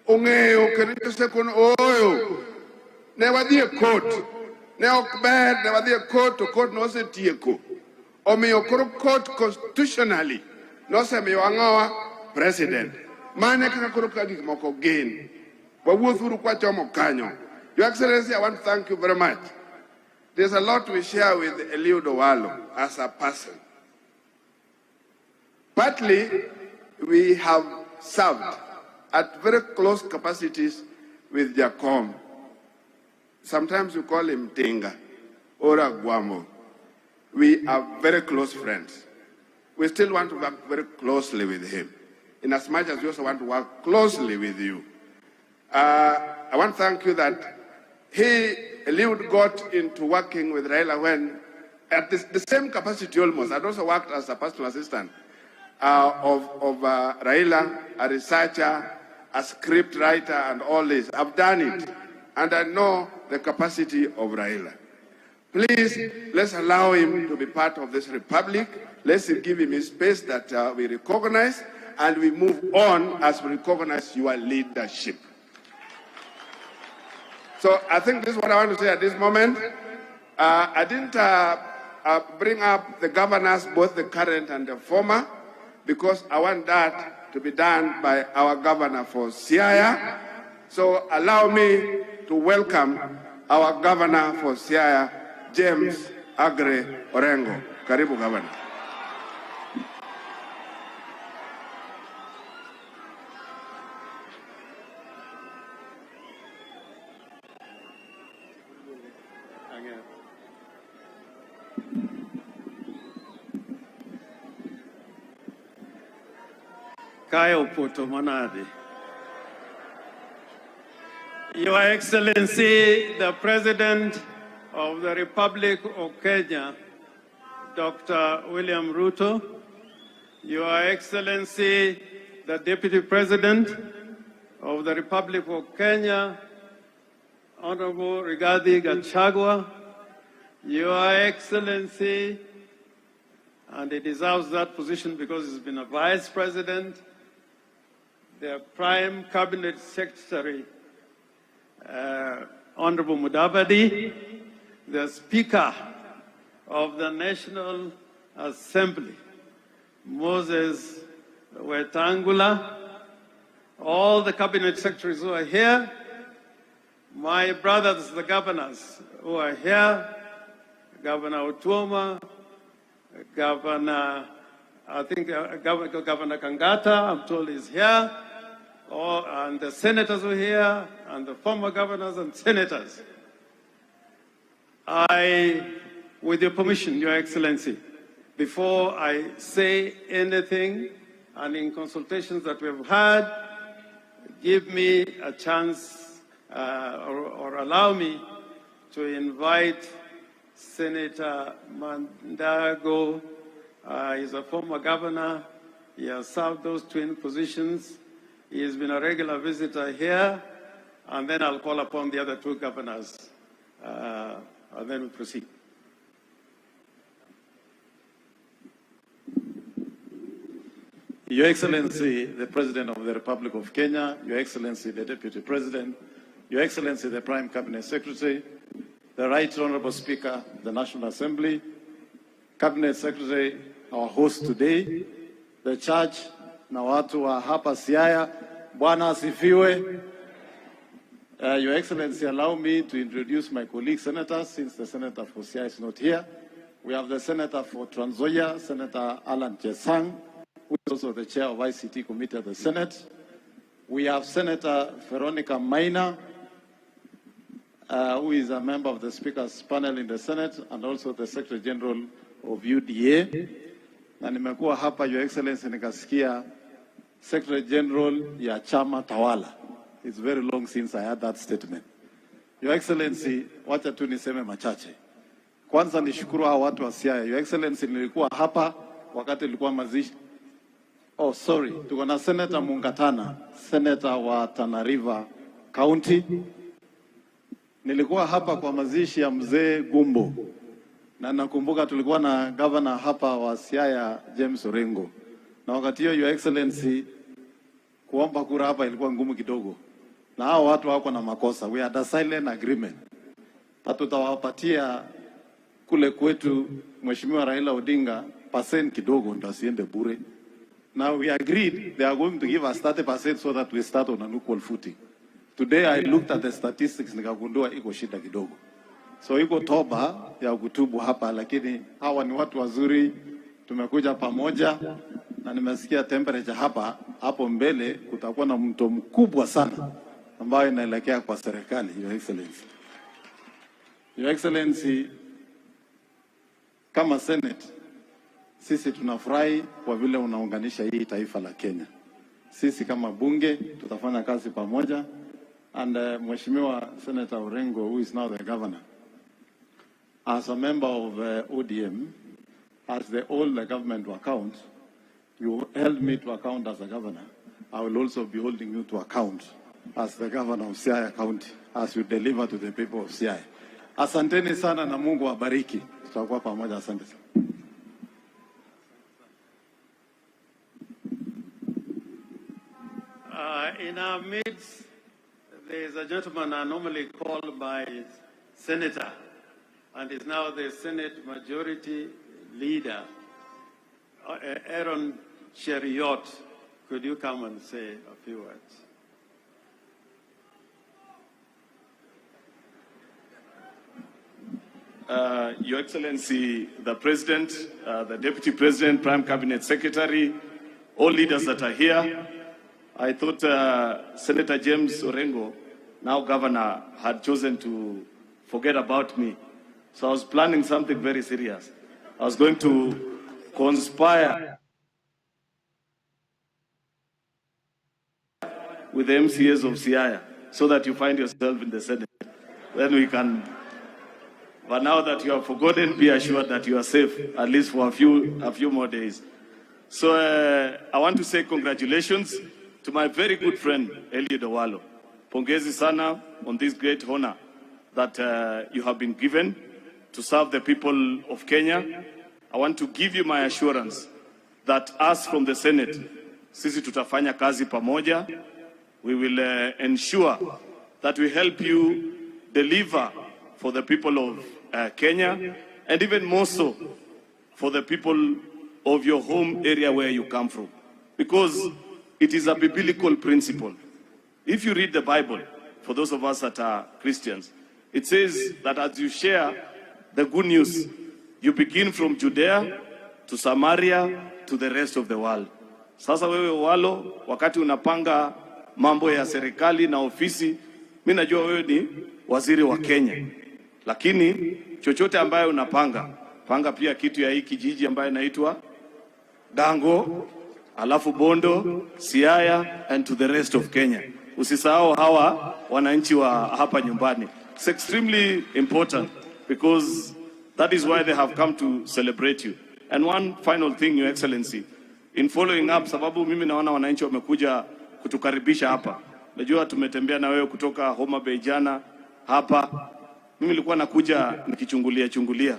ong'eyo kendo sekon oyo ne wadhi e court. Ne ok ber ne wadhi e court to court nosetieko. Omiyo koro court constitutionally nosemiyo ang'owa president. Mane kaka koro ka gik moko gin. Wawuothuru kwachomo kanyo. Your Excellency, I want to thank you very much. There's a lot we share with Eliud Owalo as a person. Partly, we have served at very close capacities with Jacom. Sometimes we call him Tinga or Aguamo. We are very close friends. We still want to work very closely with him, in as much as we also want to work closely with you. I want to thank you that Eliud got into working with Raila when, at the same capacity almost. I'd also worked as a personal assistant of Raila, a researcher, a script writer, and all this. I've done it, and I know the capacity of Raila. Please, let's allow him to be part of this republic. Let's give him his space that we recognize, and we move on as we recognize your leadership. So I think this is what I want to say at this moment. I didn't bring up the governors, both the current and the former, because I want that to be done by our governor for Siaya. So allow me to welcome our governor for Siaya, James Agre Orengo. Karibu, Governor. Kayo Puto Monadi. Your Excellency, the President of the Republic of Kenya, Dr. William Ruto, Your Excellency, the Deputy President of the Republic of Kenya, Honorable Rigathi Gachagua, Your Excellency, and he deserves that position because he's been a Vice President, the Prime Cabinet Secretary, Honorable Mudavadi, the Speaker of the National Assembly, Moses Wetangula, all the Cabinet Secretaries who are here, my brothers, the governors who are here, Governor Otuoma, Governor Kangata, I'm told is here, and the senators who are here, and the former governors and senators. I With your permission, Your Excellency, before I say anything, and in consultations that we have had, give me a chance or allow me to invite Senator Mandago. He's a former governor. He has served those twin positions. He has been a regular visitor here. And then I'll call upon the other two governors. And then we proceed. Your Excellency, the President of the Republic of Kenya, Your Excellency, the Deputy President, Your Excellency, the Prime Cabinet Secretary, the Right Honorable Speaker of the National Assembly, Cabinet Secretary, our host today, the church, na watu wa hapa Siaya, Bwana asifiwe. Your Excellency, allow me to introduce my colleague senators, since the Senator for Siaya is not here. We have the Senator for Trans Nzoia, Senator Alan Chesang, who is also the chair of ICT Committee of the Senate. We have Senator Veronica Maina, who is a member of the Speaker's panel in the Senate and also the Secretary General of UDA. Na nimekuwa hapa, Your Excellency, nikasikia Secretary General ya chama tawala. It's very long since I had that statement. Your Excellency, wacha tu niseme machache. Kwanza nishukuru hao watu wa Siaya. Your Excellency, nilikuwa hapa wakati ilikuwa mazishi. Oh, sorry. Tuko na Senator Mungatana, Senator wa Tana River County. Nilikuwa hapa kwa mazishi ya mzee Gumbo. Na nakumbuka tulikuwa na governor hapa wa Siaya, James Orengo. Na wakati hiyo, Your Excellency, kuomba kura hapa ilikuwa ngumu kidogo. Na hao watu wako na makosa. We had a silent agreement. Tutawapatia kule kwetu Mheshimiwa Raila Odinga % kidogo ndio asiende bure. Now we agreed they are going to give us 30% so that we start on an equal footing. Today I looked at the statistics nikagundua iko shida kidogo. So iko toba ya kutubu hapa, lakini hawa ni watu wazuri, tumekuja pamoja na nimesikia temperature hapa hapo mbele kutakuwa na mto mkubwa sana ambayo inaelekea kwa serikali. Your Excellency, Your Excellency, kama Senate sisi tunafurahi kwa vile unaunganisha hii taifa la Kenya. Sisi kama bunge tutafanya kazi pamoja, and Mheshimiwa Senator Orengo, who is now the governor, as a member of ODM, as the old government to account, you held me to account as a governor. I will also be holding you to account as the governor of Siaya County, as you deliver to the people of Siaya. Asanteni sana na Mungu awabariki. Tutakuwa pamoja, asante sana. In our midst, there is a gentleman I normally call my senator, and is now the Senate Majority Leader, Aaron Cheriot. Could you come and say a few words? Your Excellency, the President, the Deputy President, Prime Cabinet Secretary, all leaders that are here, I thought Senator James Orengo, now Governor, had chosen to forget about me. So I was planning something very serious. I was going to conspire with the MCAs of Siaya so that you find yourself in the Senate. Then we can... But now that you have forgotten, be assured that you are safe, at least for a few more days. So I want to say congratulations to my very good friend, Eliud Owalo. Pongezi sana on this great honor that you have been given to serve the people of Kenya. I want to give you my assurance that us from the Senate, sisi tutafanya kazi pamoja. We will ensure that we help you deliver for the people of Kenya, and even more so for the people of your home area where you come from. Because it is a biblical principle. If you read the Bible, for those of us that are Christians, it says that as you share the good news, you begin from Judea to Samaria to the rest of the world. Sasa wewe Owalo, wakati unapanga mambo ya serikali na ofisi, mimi najua wewe ni waziri wa Kenya. lakini chochote ambayo unapanga, panga pia kitu ya hii kijiji ambayo inaitwa Dango, alafu Bondo, Siaya and to the rest of Kenya. Usisahau hawa wananchi wa hapa nyumbani. It's extremely important because that is why they have come to celebrate you. And one final thing, Your Excellency, in following up, sababu mimi naona wananchi wamekuja kutukaribisha hapa. Najua tumetembea na wewe kutoka Homa Bay jana hapa. Mimi nilikuwa nakuja nikichungulia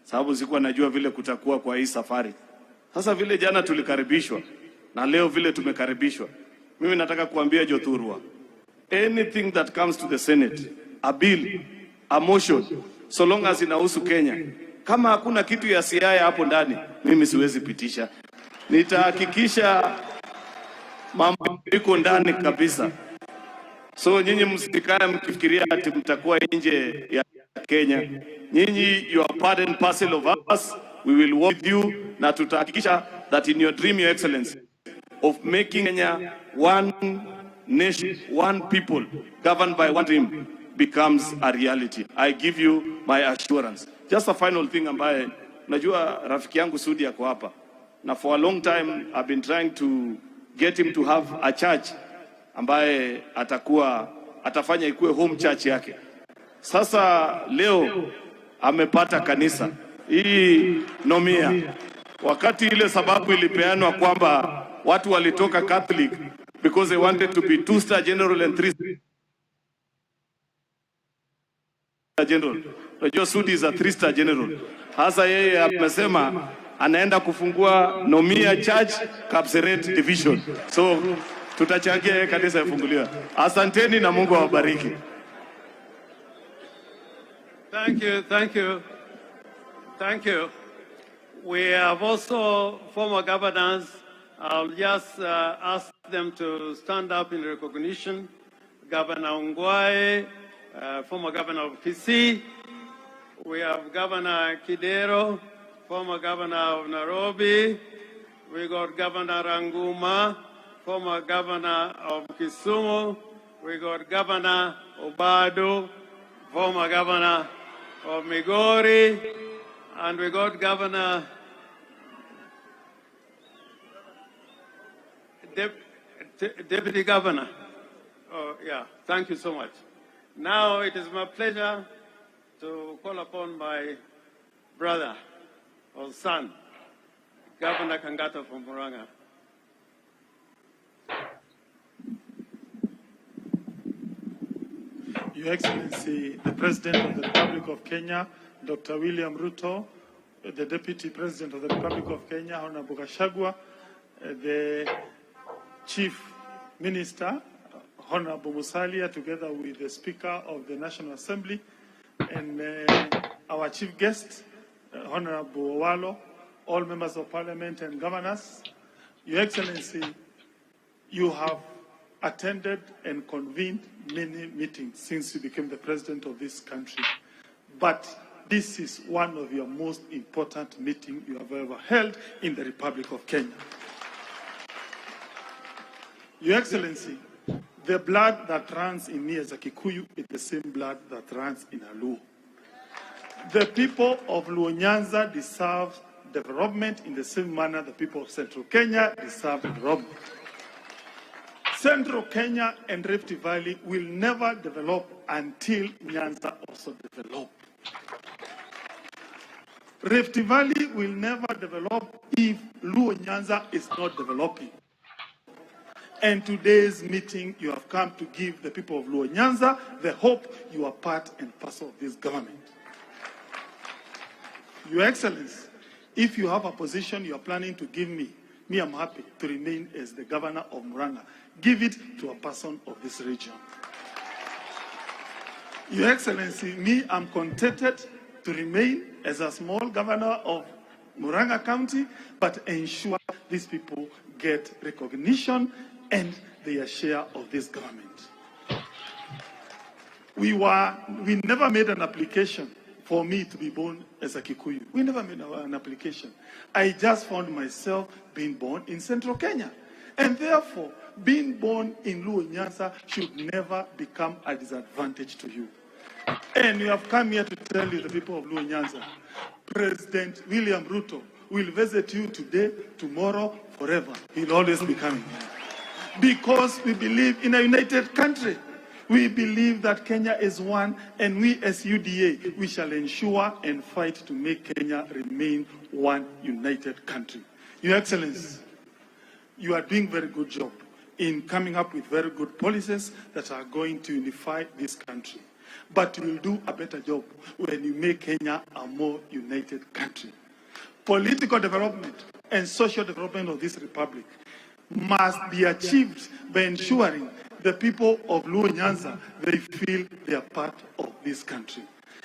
sababu sikuwa najua vile kutakuwa kwa hii safari. Sasa vile jana tulikaribishwa na leo vile tumekaribishwa, mimi nataka kuambia Jothurwa, anything that comes to the Senate, a bill, a motion, so long as inahusu Kenya, kama hakuna kitu ya Siaya hapo ndani, mimi siwezi pitisha. Nitahakikisha mambo iko ndani kabisa. So nyinyi msikae mkifikiria ati mtakuwa nje ya Kenya. Nyinyi, you are part and parcel of us. We will work with you na tutahakikisha that in your dream, Your Excellency, of making Kenya one nation, one people, governed by one dream, becomes a reality. I give you my assurance. Just a final thing ambaye, najua rafiki yangu Sudi yako hapa. Na for a long time, I've been trying to get him to have a church ambaye atafanya ikuwe home church yake. Sasa leo amepata kanisa hii Nomia. Wakati ile sababu ilipeanwa kwamba watu walitoka Catholic because they wanted to be 2-star general and 3-star general. Unajua Sudi is a 3-star general. Hasa yeye amesema anaenda kufungua Nomia Church Kapseret Division. So tutachangia kanisa ifunguliwe. Asanteni na Mungu awabariki. Thank you. We have also former governors. I'll just ask them to stand up in recognition. Governor Ongwae, former governor of Kisii. We have Governor Kidero, former governor of Nairobi. We got Governor Ranguma, former governor of Kisumu. We got Governor Obado, former governor of Migori. And we got Governor Deputy Governor. Oh, yeah, thank you so much. Now it is my pleasure to call upon my brother or son, Governor Kangata from Murang'a. Your Excellency, the President of the Republic of Kenya, Dr. William Ruto, the Deputy President of the Republic of Kenya, Honorable Gachagua, the Chief Minister, Honorable Musalia, together with the Speaker of the National Assembly, and our Chief Guest, Honorable Owalo'S, all members of Parliament and governors. Your Excellency, you have attended and convened many meetings since you became the President of this country, but this is one of your most important meetings you have ever held in the Republic of Kenya. Your Excellency, the blood that runs in me as a Kikuyu is the same blood that runs in a Luo. The people of Luo Nyanza deserve development in the same manner the people of Central Kenya deserve development. Central Kenya and Rift Valley will never develop until Nyanza also develop. Rift Valley will never develop if Luo Nyanza is not developing. And today's meeting, you have come to give the people of Luo Nyanza the hope you are part and parcel of this government. Your Excellency, if you have a position you are planning to give me, I'm happy to remain as the governor of Murang'a. Give it to a person of this region. Your Excellency, I'm contented to remain as a small governor of Murang'a County, but ensure these people get recognition and their share of this government. We never made an application for me to be born as a Kikuyu. We never made an application. I just found myself being born in Central Kenya. And therefore, being born in Luo Nyanza should never become a disadvantage to you. And we have come here to tell you, the people of Luo Nyanza, President William Ruto will visit you today, tomorrow, forever. He'll always be coming here. Because we believe in a united country. We believe that Kenya is one, and we as UDA, we shall ensure and fight to make Kenya remain one united country. Your Excellency, you are doing a very good job in coming up with very good policies that are going to unify this country. But you will do a better job when you make Kenya a more united country. Political development and social development of this republic must be achieved by ensuring the people of Luo Nyanza, they feel they are part of this country.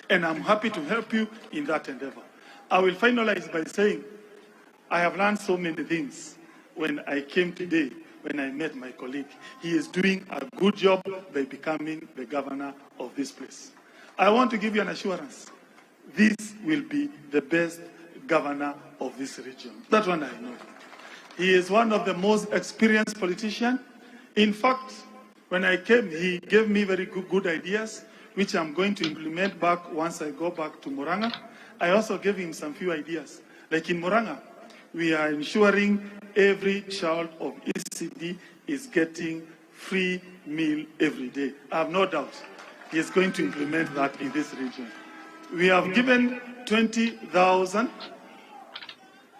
And I'm happy to help you in that endeavor. I will finalize by saying I have learned so many things when I came today, when I met my colleague. He is doing a good job by becoming the governor of this place. I want to give you an assurance. This will be the best governor of this region. That one I know. He is one of the most experienced politicians. In fact, when I came, he gave me very good ideas, which I'm going to implement back once I go back to Murang'a. I also gave him some few ideas. Like in Murang'a, we are ensuring every child of ECD is getting free meal every day. I have no doubt he is going to implement that in this region. We have given 20,000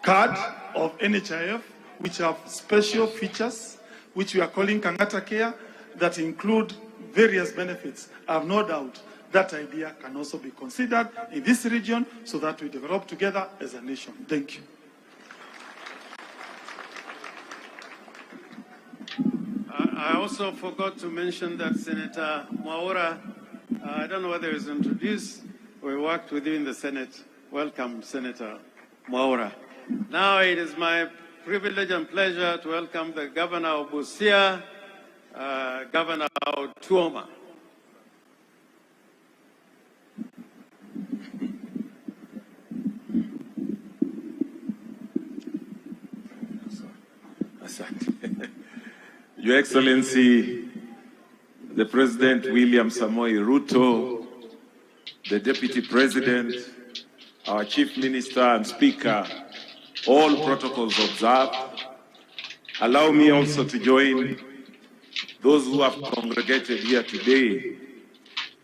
cards of NHIF, which have special features, which we are calling Kangata Care, that include various benefits. I have no doubt that idea can also be considered in this region so that we develop together as a nation. Thank you. I also forgot to mention that Senator Mwaura, I don't know whether he was introduced, we worked with you in the Senate. Welcome, Senator Mwaura. Now it is my privilege and pleasure to welcome the Governor of Busia, Governor Tuoma. Your Excellency, the President William Samoei Ruto, the Deputy President, our Chief Minister and Speaker, all protocols observed. Allow me also to join those who have congregated here today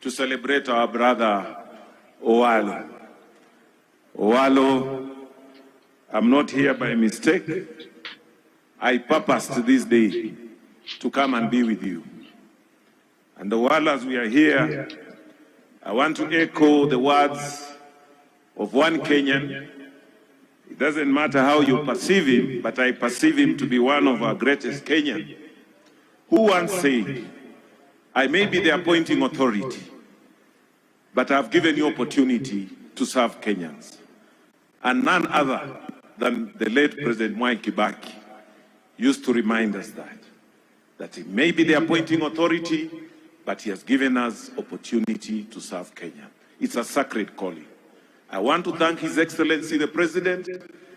to celebrate our brother Owalo. Owalo, I'm not here by mistake. I purposed this day to come and be with you. And Owalo, as we are here, I want to echo the words of one Kenyan. It doesn't matter how you perceive him, but I perceive him to be one of our greatest Kenyans, who once said, I may be the appointing authority, but I've given you opportunity to serve Kenyans. And none other than the late President Mwai Kibaki used to remind us that he may be the appointing authority, but he has given us opportunity to serve Kenya. It's a sacred calling. I want to thank His Excellency, the President.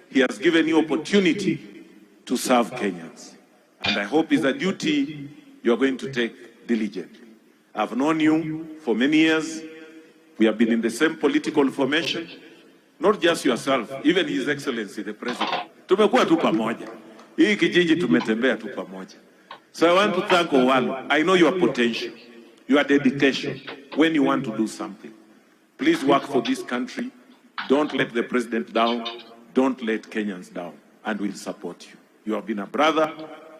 He has given you opportunity to serve Kenyans. And I hope it's a duty you are going to take diligently. I've known you for many years. We have been in the same political formation. Not just yourself, even His Excellency, the President. Tumekuwa tu pamoja. Hii kijiji tumetembea tu pamoja. So I want to thank Owalo. I know your potential, your dedication when you want to do something. Please work for this country. Don't let the President down. Don't let Kenyans down. And we'll support you. You have been a brother.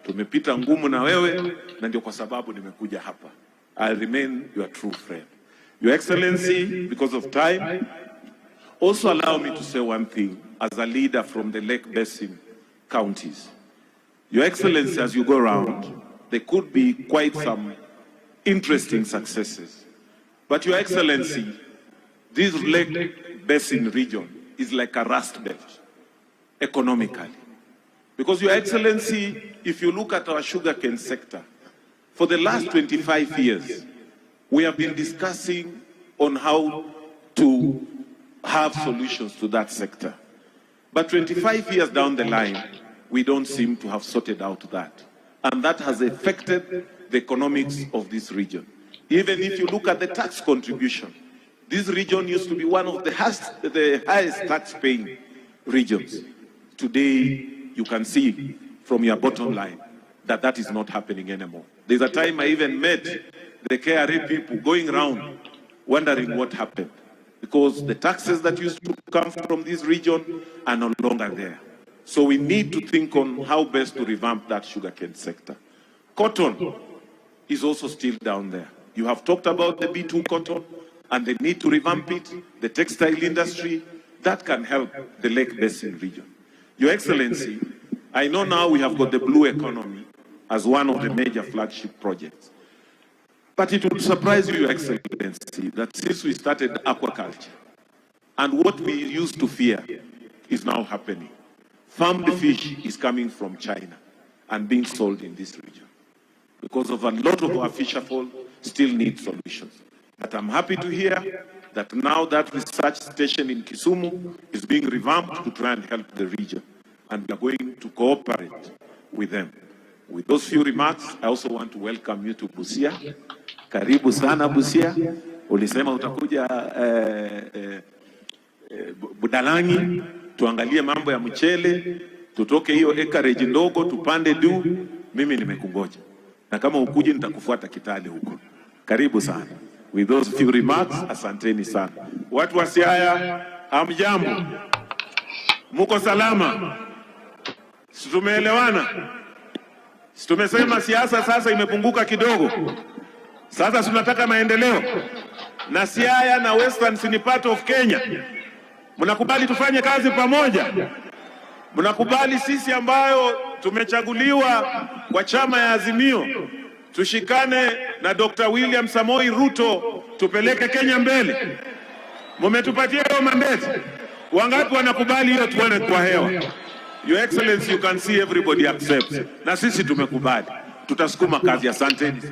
Tumepita ngumu na wewe, na ndio kwa sababu nimekuja hapa. I remain your true friend. Your Excellency, because of time, also allow me to say one thing as a leader from the Lake Basin counties. Your Excellency, as you go around, there could be quite some interesting successes. But Your Excellency, this Lake Basin region is like a rust belt economically. Because Your Excellency, if you look at our sugarcane sector, for the last 25 years, we have been discussing on how to have solutions to that sector. But 25 years down the line, we don't seem to have sorted out that. And that has affected the economics of this region. Even if you look at the tax contribution, This region used to be one of the highest tax-paying regions. Today, you can see from your bottom line that that is not happening anymore. There's a time I even met the KRA people going around wondering what happened, because the taxes that used to come from this region are no longer there. So we need to think on how best to revamp that sugarcane sector. Cotton is also still down there. You have talked about the B2 cotton and the need to revamp it, the textile industry, that can help the Lake Basin region. Your Excellency, I know now we have got the blue economy as one of the major flagship projects. But it would surprise you, Your Excellency, that since we started aquaculture, and what we used to fear is now happening. Farmed fish is coming from China and being sold in this region, because of a lot of our fisherfolk still need solutions. But I'm happy to hear that now that research station in Kisumu is being revamped to try and help the region, and we are going to cooperate with them. With those few remarks, I also want to welcome you to Busia. Karibu sana Busia. Ulisema utakuja Budalangi, tuangalie mambo ya mchele, tutoke hiyo acreage ndogo tupande juu. Mimi nimekungoja, na kama ukuje nitakufuata Kitale huko. Karibu sana. With those few remarks, asanteni sana. Watu wa Siaya, hamjambo? Muko salama? Tumeelewana? Tumesema siasa sasa imepunguka kidogo. Sasa tunataka maendeleo. Na Siaya na Western ni part of Kenya. Mnakubali tufanye kazi pamoja? Mnakubali sisi ambayo tumechaguliwa kwa chama ya Azimio tushikane na Dr. William Samoei Ruto tupeleke Kenya mbele? Mumetupatia hiyo mandate. Wangapi wanakubali hiyo? Tuone kwa hewa. Your Excellency, you can see everybody accepts. Na sisi tumekubali. Tutasukuma kazi. Asanteni.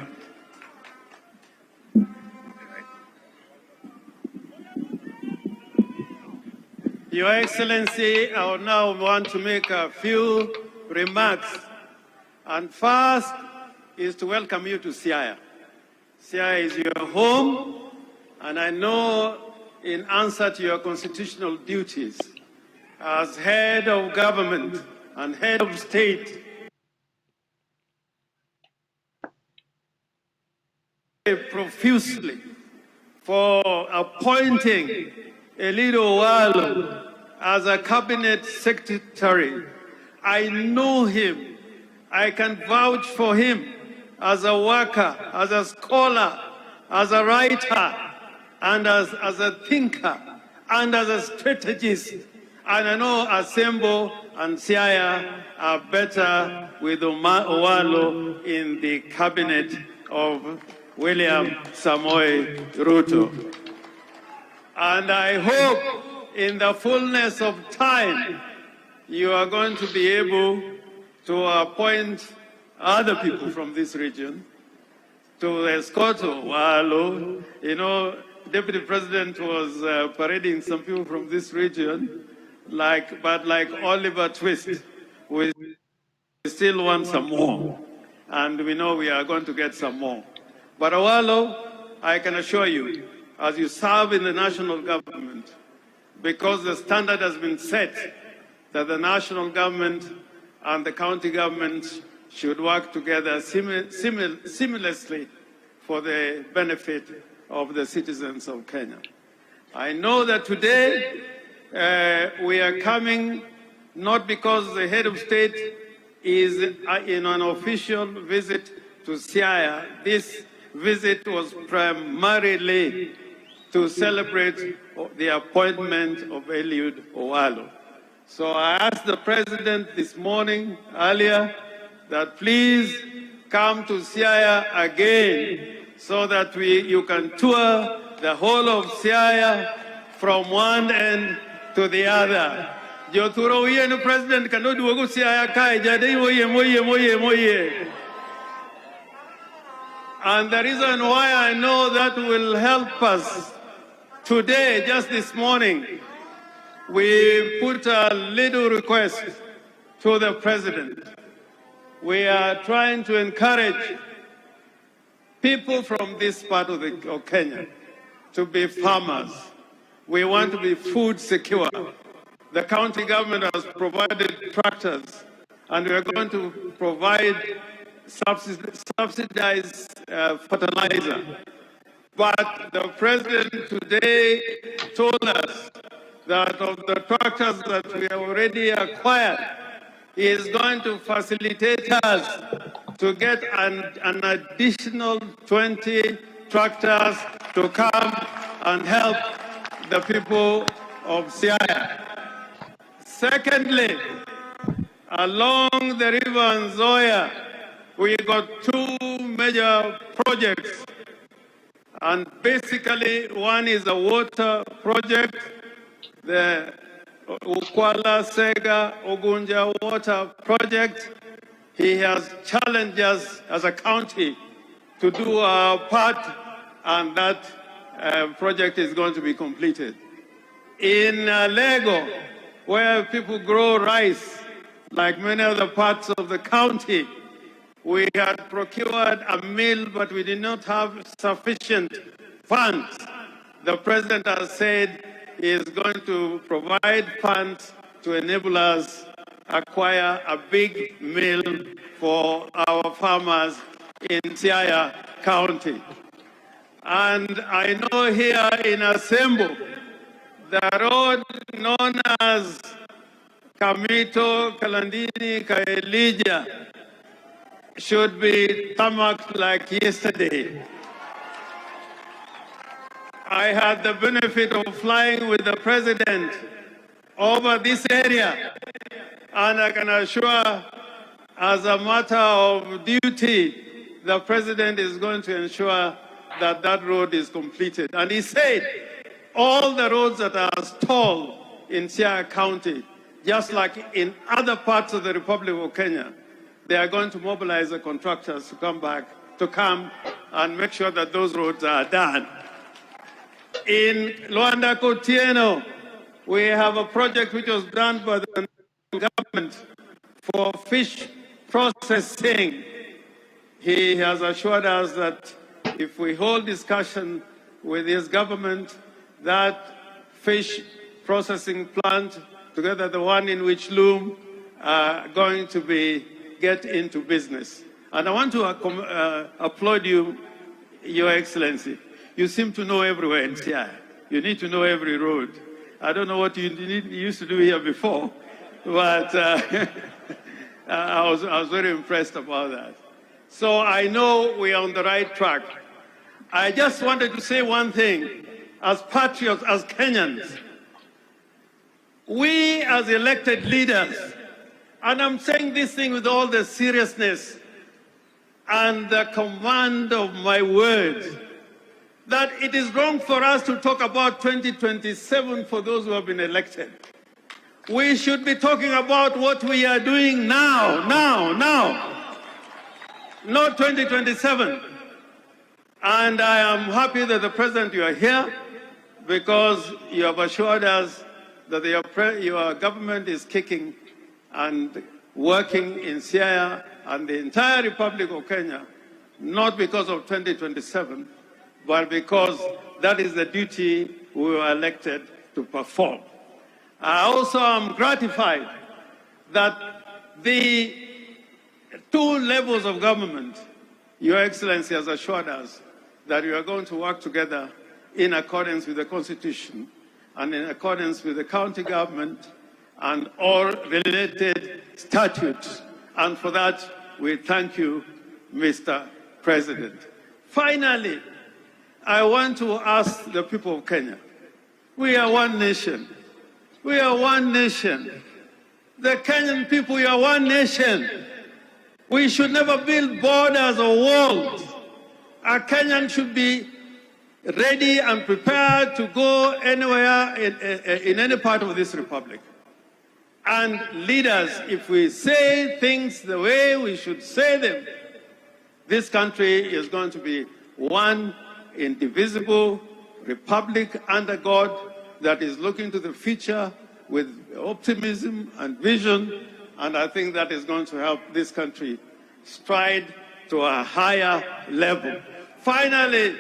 Your Excellency, I would now want to make a few remarks. And first is to welcome you to Siaya. Siaya is your home, and I know in answer to your constitutional duties as head of government and head of state, profusely for appointing Eliud Owalo'S as a cabinet secretary. I know him. I can vouch for him as a worker, as a scholar, as a writer, and as a thinker, and as a strategist. And I know Asembo and Siaya are better with Owalo'S in the cabinet of William Samoei Ruto. And I hope in the fullness of time, you are going to be able to appoint other people from this region to escort Owalo'S. You know, Deputy President was parading some people from this region, but like Oliver Twist, we still want some more. And we know we are going to get some more. But Owalo'S, I can assure you, as you serve in the national government, because the standard has been set that the national government and the county government should work together seamlessly for the benefit of the citizens of Kenya. I know that today we are coming not because the head of state is in an official visit to Siaya. This visit was primarily to celebrate the appointment of Eliud Owalo'S. So I asked the president this morning, earlier, that please come to Siaya again so that you can tour the whole of Siaya from one end to the other. Joturo uye no president kano duogo Siaya kai jade moye. And the reason why I know that will help us today, just this morning, we put a little request to the president. We are trying to encourage people from this part of Kenya to be farmers. We want to be food secure. The county government has provided tractors, and we are going to provide subsidized fertilizer. But the president today told us that of the tractors that we have already acquired, he is going to facilitate us to get an additional 20 tractors to come and help the people of Siaya. Secondly, along the river Nzoia, we got two major projects. And basically, one is a water project, the Ukwala Sega Ogunja Water Project. He has challenged us as a county to do our part, and that project is going to be completed. In Lego, where people grow rice, like many other parts of the county, we had procured a mill, but we did not have sufficient funds. The president has said he is going to provide funds to enable us acquire a big mill for our farmers in Siaya County. And I know here in Asembo, the road known as Kamito, Kalandini, Kaelija should be tarmacked like yesterday. I had the benefit of flying with the president over this area, and I can assure, as a matter of duty, the president is going to ensure that that road is completed. And he said, all the roads that are stalled in Siaya County, just like in other parts of the Republic of Kenya, they are going to mobilize the contractors to come and make sure that those roads are done. In Luanda Kotieno, we have a project which was done by the government for fish processing. He has assured us that if we hold discussion with his government, that fish processing plant, together the one in which Loom, are going to get into business. And I want to applaud you, Your Excellency. You seem to know everywhere in Siaya. You need to know every road. I don't know what you used to do here before, but I was very impressed about that. So I know we are on the right track. I just wanted to say one thing. As patriots, as Kenyans, we as elected leaders, and I'm saying this thing with all the seriousness and the command of my words, that it is wrong for us to talk about 2027 for those who have been elected. We should be talking about what we are doing now, not 2027. And I am happy that the President, you are here, because you have assured us that your government is kicking and working in Siaya and the entire Republic of Kenya, not because of 2027, but because that is the duty we were elected to perform. I also am gratified that the two levels of government, Your Excellency has assured us that we are going to work together in accordance with the Constitution and in accordance with the county government and all related statutes. And for that, we thank you, Mr. President. Finally, I want to ask the people of Kenya, we are one nation. We are one nation. The Kenyan people, we are one nation. We should never build borders or walls. A Kenyan should be ready and prepared to go anywhere in any part of this republic. And leaders, if we say things the way we should say them, this country is going to be one indivisible republic under God that is looking to the future with optimism and vision. And I think that is going to help this country stride to a higher level. Finally,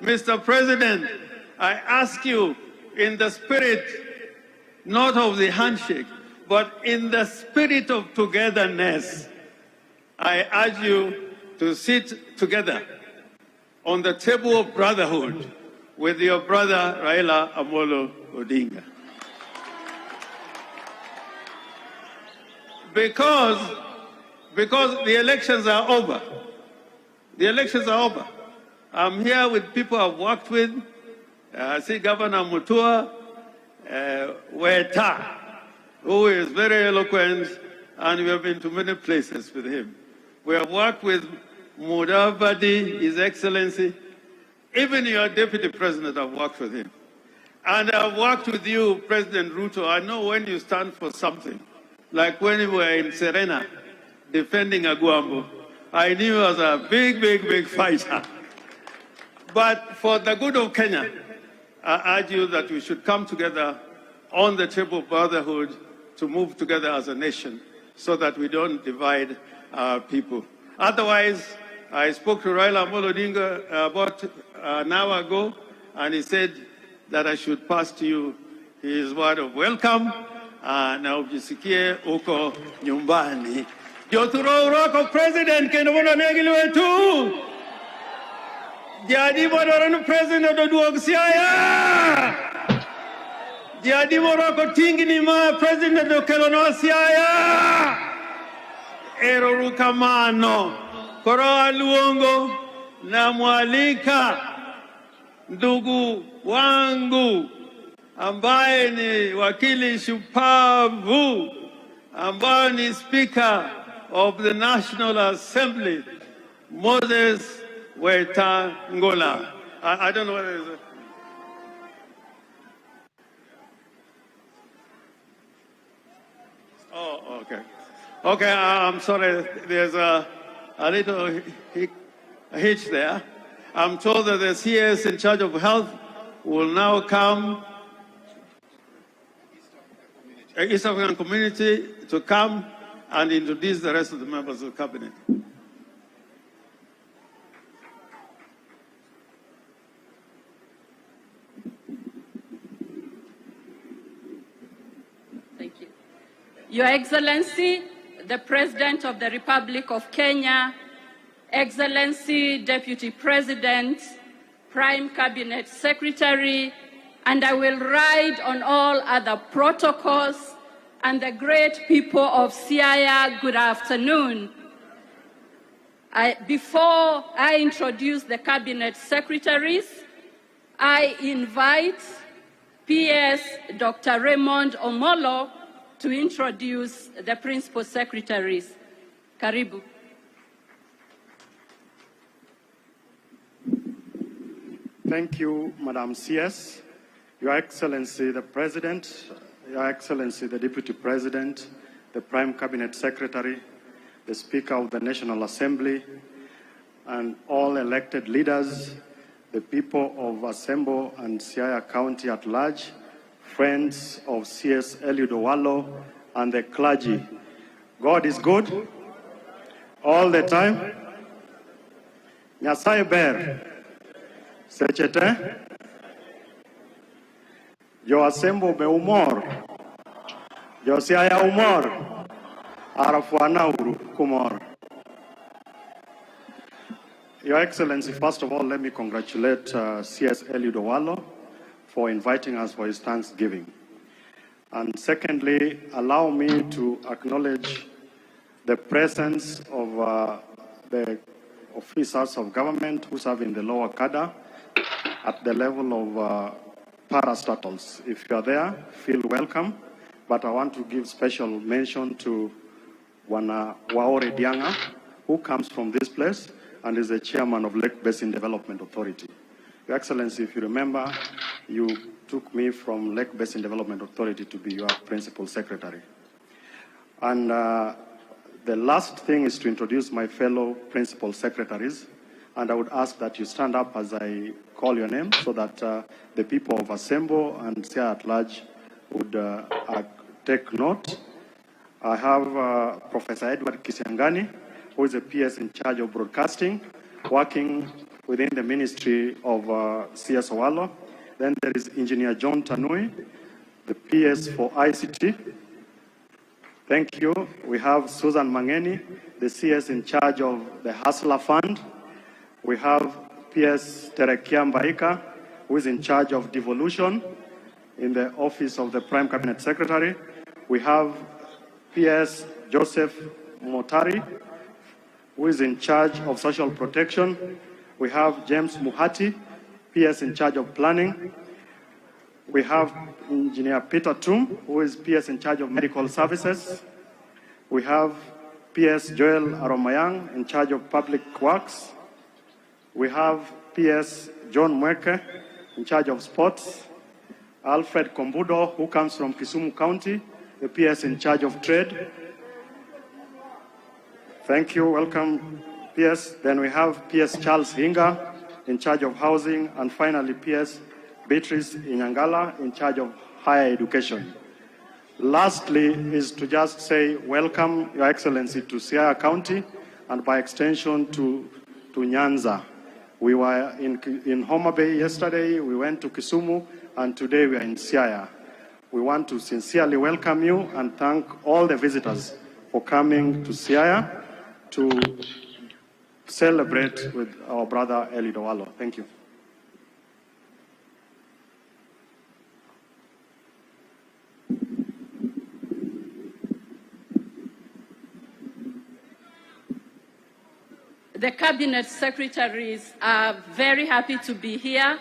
Mr. President, I ask you in the spirit, not of the handshake, but in the spirit of togetherness, I urge you to sit together on the table of brotherhood with your brother Raila Amolo Odinga. Because the elections are over. The elections are over. I'm here with people I've worked with. I see Governor Mutua Weta, who is very eloquent, and we have been to many places with him. We have worked with Mudavadi, His Excellency. Even your Deputy President, I've worked with him. And I've worked with you, President Ruto. I know when you stand for something, like when we were in Serena defending Aguambo, I knew you as a big fighter. But for the good of Kenya, I urge you that we should come together on the table of brotherhood to move together as a nation so that we don't divide our people. Otherwise, I spoke to Raila Amolo Odinga about an hour ago, and he said that I should pass to you his word of welcome. Na ujisikie uko nyumbani. Joturo uroko president kendo mwana negili wetu. Jadi mwana president oduog Siaya. Jadi moroko tingi ni ma president okelo no Siaya. Erorukamano. Koro aluongo na mwalika ndugu wangu ambaye ni wakili shupavu, ambaye ni Speaker of the National Assembly, Moses Wetangula. I don't know what it is. Oh, okay. Okay, I'm sorry. There's a little hitch there. I'm told that the CS in charge of health will now come, East African community, to come and introduce the rest of the members of the cabinet. Thank you. Your Excellency, the President of the Republic of Kenya, Excellency Deputy President, Prime Cabinet Secretary, and I will ride on all other protocols, and the great people of Siaya, good afternoon. Before I introduce the Cabinet Secretaries, I invite PS Dr. Raymond Omolo to introduce the Principal Secretaries. Karibu. Thank you, Madam CS, Your Excellency the President, Your Excellency the Deputy President, the Prime Cabinet Secretary, the Speaker of the National Assembly, and all elected leaders, the people of Asembo and Siaya County at large, friends of CS Eliud Owalo, and the clergy. God is good all the time. Nyasaye ber. Sechete, yo Asembo be umor, yo Siaya umor, arafuana uru kumor. Your Excellency, first of all, let me congratulate CS Eliud Owalo for inviting us for his Thanksgiving. And secondly, allow me to acknowledge the presence of the officers of government who serve in the lower cadre at the level of parastatals. If you are there, feel welcome. But I want to give special mention to Waore Dianga, who comes from this place and is the chairman of Lake Basin Development Authority. Your Excellency, if you remember, you took me from Lake Basin Development Authority to be your principal secretary. And the last thing is to introduce my fellow principal secretaries. And I would ask that you stand up as I call your name so that the people of Asembo and Siaya at large would take note. I have Professor Edward Kisiangani, who is a PS in charge of broadcasting, working within the Ministry of CS Owalo. Then there is Engineer John Tanui, the PS for ICT. Thank you. We have Susan Mangeni, the CS in charge of the Hustler Fund. We have PS Terekia Mbaika, who is in charge of devolution in the office of the Prime Cabinet Secretary. We have PS Joseph Motari, who is in charge of social protection. We have James Muhati, PS in charge of planning. We have Engineer Peter Tum, who is PS in charge of medical services. We have PS Joel Aromayang, in charge of public works. We have PS John Mweke, in charge of sports. Alfred Kombudo, who comes from Kisumu County, the PS in charge of trade. Thank you, welcome, PS. Then we have PS Charles Hinga, in charge of housing, and finally PS Beatrice Inyangala, in charge of higher education. Lastly is to just say welcome, Your Excellency, to Siaya County, and by extension to Nyanza. We were in Homa Bay yesterday, we went to Kisumu, and today we are in Siaya. We want to sincerely welcome you and thank all the visitors for coming to Siaya to celebrate with our brother Eliud Owalo. Thank you. The Cabinet Secretaries are very happy to be here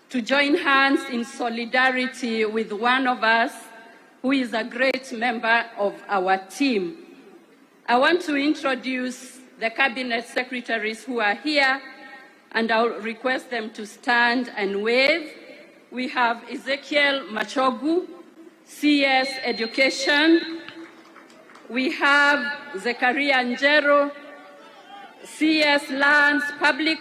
to join hands in solidarity with one of us who is a great member of our team. I want to introduce the Cabinet Secretaries who are here, and I'll request them to stand and wave. We have Ezekiel Machogu, CS Education. We have Zekaria Njero, CS Lands Public.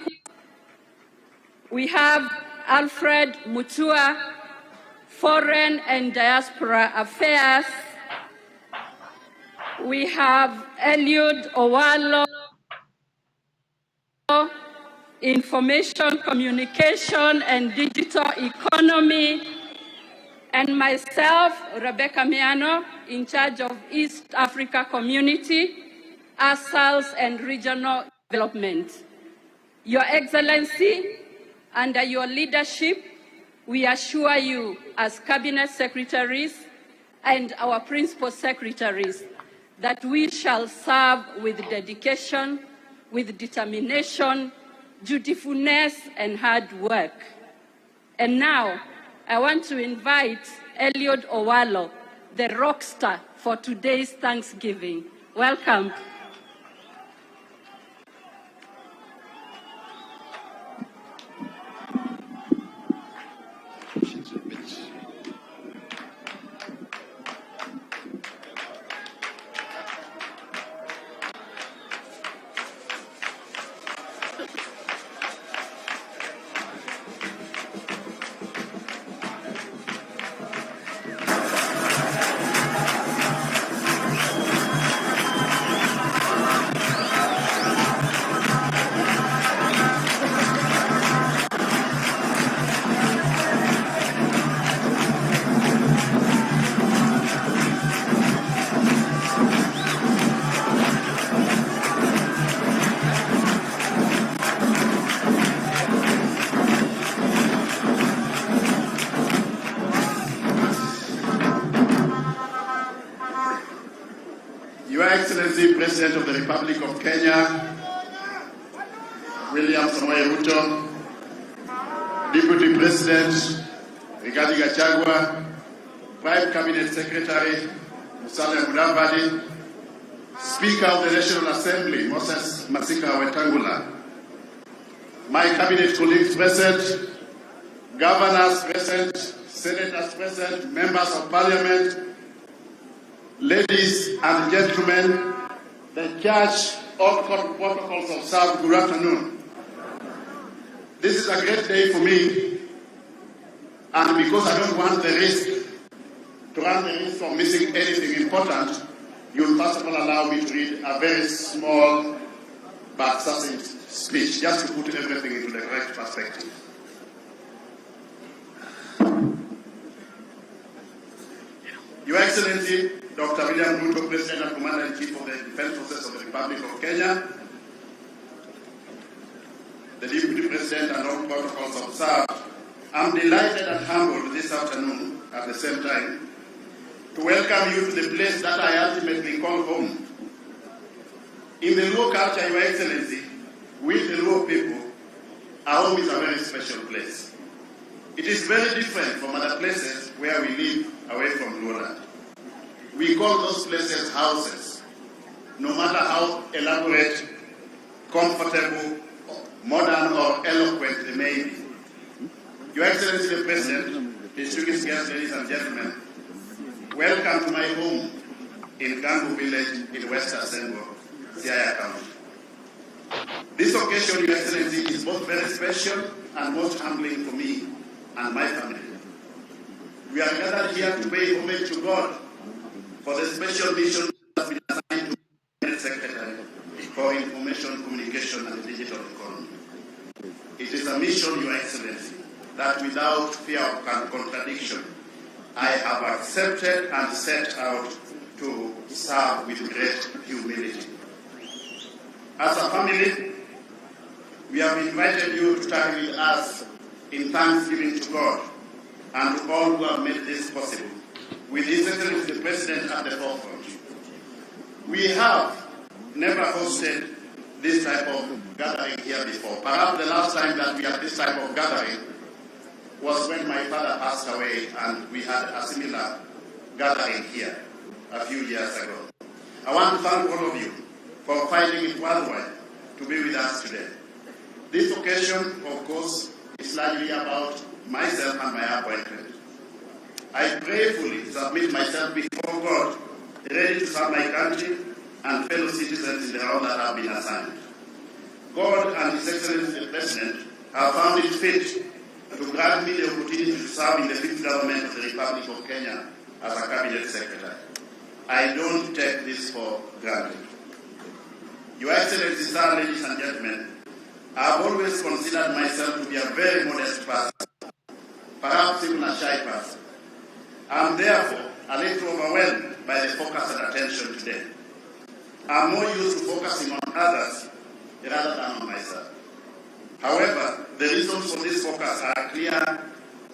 We have Alfred Mutua, Foreign and Diaspora Affairs. We have Eliud Owalo, Information, Communication and Digital Economy, and myself, Rebecca Miano, in charge of East Africa Community, ASALS and Regional Development. Your Excellency, under your leadership, we assure you as Cabinet Secretaries and our Principal Secretaries that we shall serve with dedication, with determination, dutifulness, and hard work. And now, I want to invite Eliud Owalo, the rock star for today's Thanksgiving. Welcome. Your Excellency, President of the Republic of Kenya, William Samoei Ruto, Deputy President Rigathi Gachagua, Prime Cabinet Secretary Musalia Mudavadi, Speaker of the National Assembly Moses Masika Wetangula, my Cabinet colleagues present, Governors present, Senators present, Members of Parliament, ladies and gentlemen, the Church, all protocols observed, good afternoon. This is a great day for me, and because I don't want to run the risk of missing anything important, you will first of all allow me to read a very small but succinct speech, just to put everything into the correct perspective. Excellency, Dr. William Ruto, President and Commander-in-Chief of the Defense Forces of the Republic of Kenya, the Deputy President and all protocols observed, I'm delighted and humbled this afternoon at the same time to welcome you to the place that I ultimately call home. In the Luo culture, Your Excellency, with the Luo people, our home is a very special place. It is very different from other places where we live away from Luo land. We call those places houses, no matter how elaborate, comfortable, modern or eloquent they may be. Your Excellency the President, distinguished guests, ladies and gentlemen, welcome to my home in Gangu village in West Asengo, Siaya County. This occasion, Your Excellency, is both very special and most humbling for me and my family. We are gathered here to pay homage to God for the special mission that has been assigned to the Secretary for Information, Communication and Digital Economy. It is a mission, Your Excellency, that without fear of contradiction, I have accepted and set out to serve with great humility. As a family, we have invited you to tarry with us in thanksgiving to God and to all who have made this possible, with His Excellency the President at the forefront. We have never hosted this type of gathering here before. Perhaps the last time that we had this type of gathering was when my father passed away and we had a similar gathering here a few years ago. I want to thank all of you for finding it worthwhile to be with us today. This occasion, of course, is largely about myself and my appointment. I prayerfully submit myself before God, ready to serve my country and fellow citizens in the role that have been assigned. God and His Excellency the President have found it fit to grant me the opportunity to serve in the 5th government of the Republic of Kenya as a Cabinet Secretary. I don't take this for granted. Your Excellency, sir, ladies and gentlemen, I have always considered myself to be a very modest person, perhaps even a shy person. I am therefore a little overwhelmed by the focus and attention today. I am more used to focusing on others rather than on myself. However, the reasons for this focus are clear and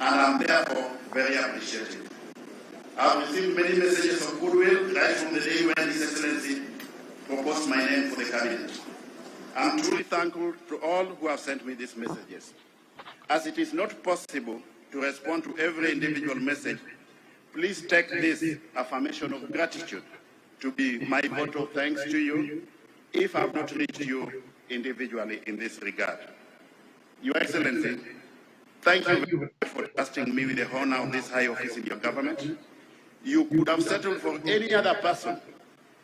I am therefore very appreciative. I have received many messages of goodwill right from the day when His Excellency proposed my name for the Cabinet. I am truly thankful to all who have sent me these messages. As it is not possible to respond to every individual message, please take this affirmation of gratitude to be my vote of thanks to you if I have not reached you individually in this regard. Your Excellency, thank you very much for trusting me with the honor of this high office in your government. You could have settled for any other person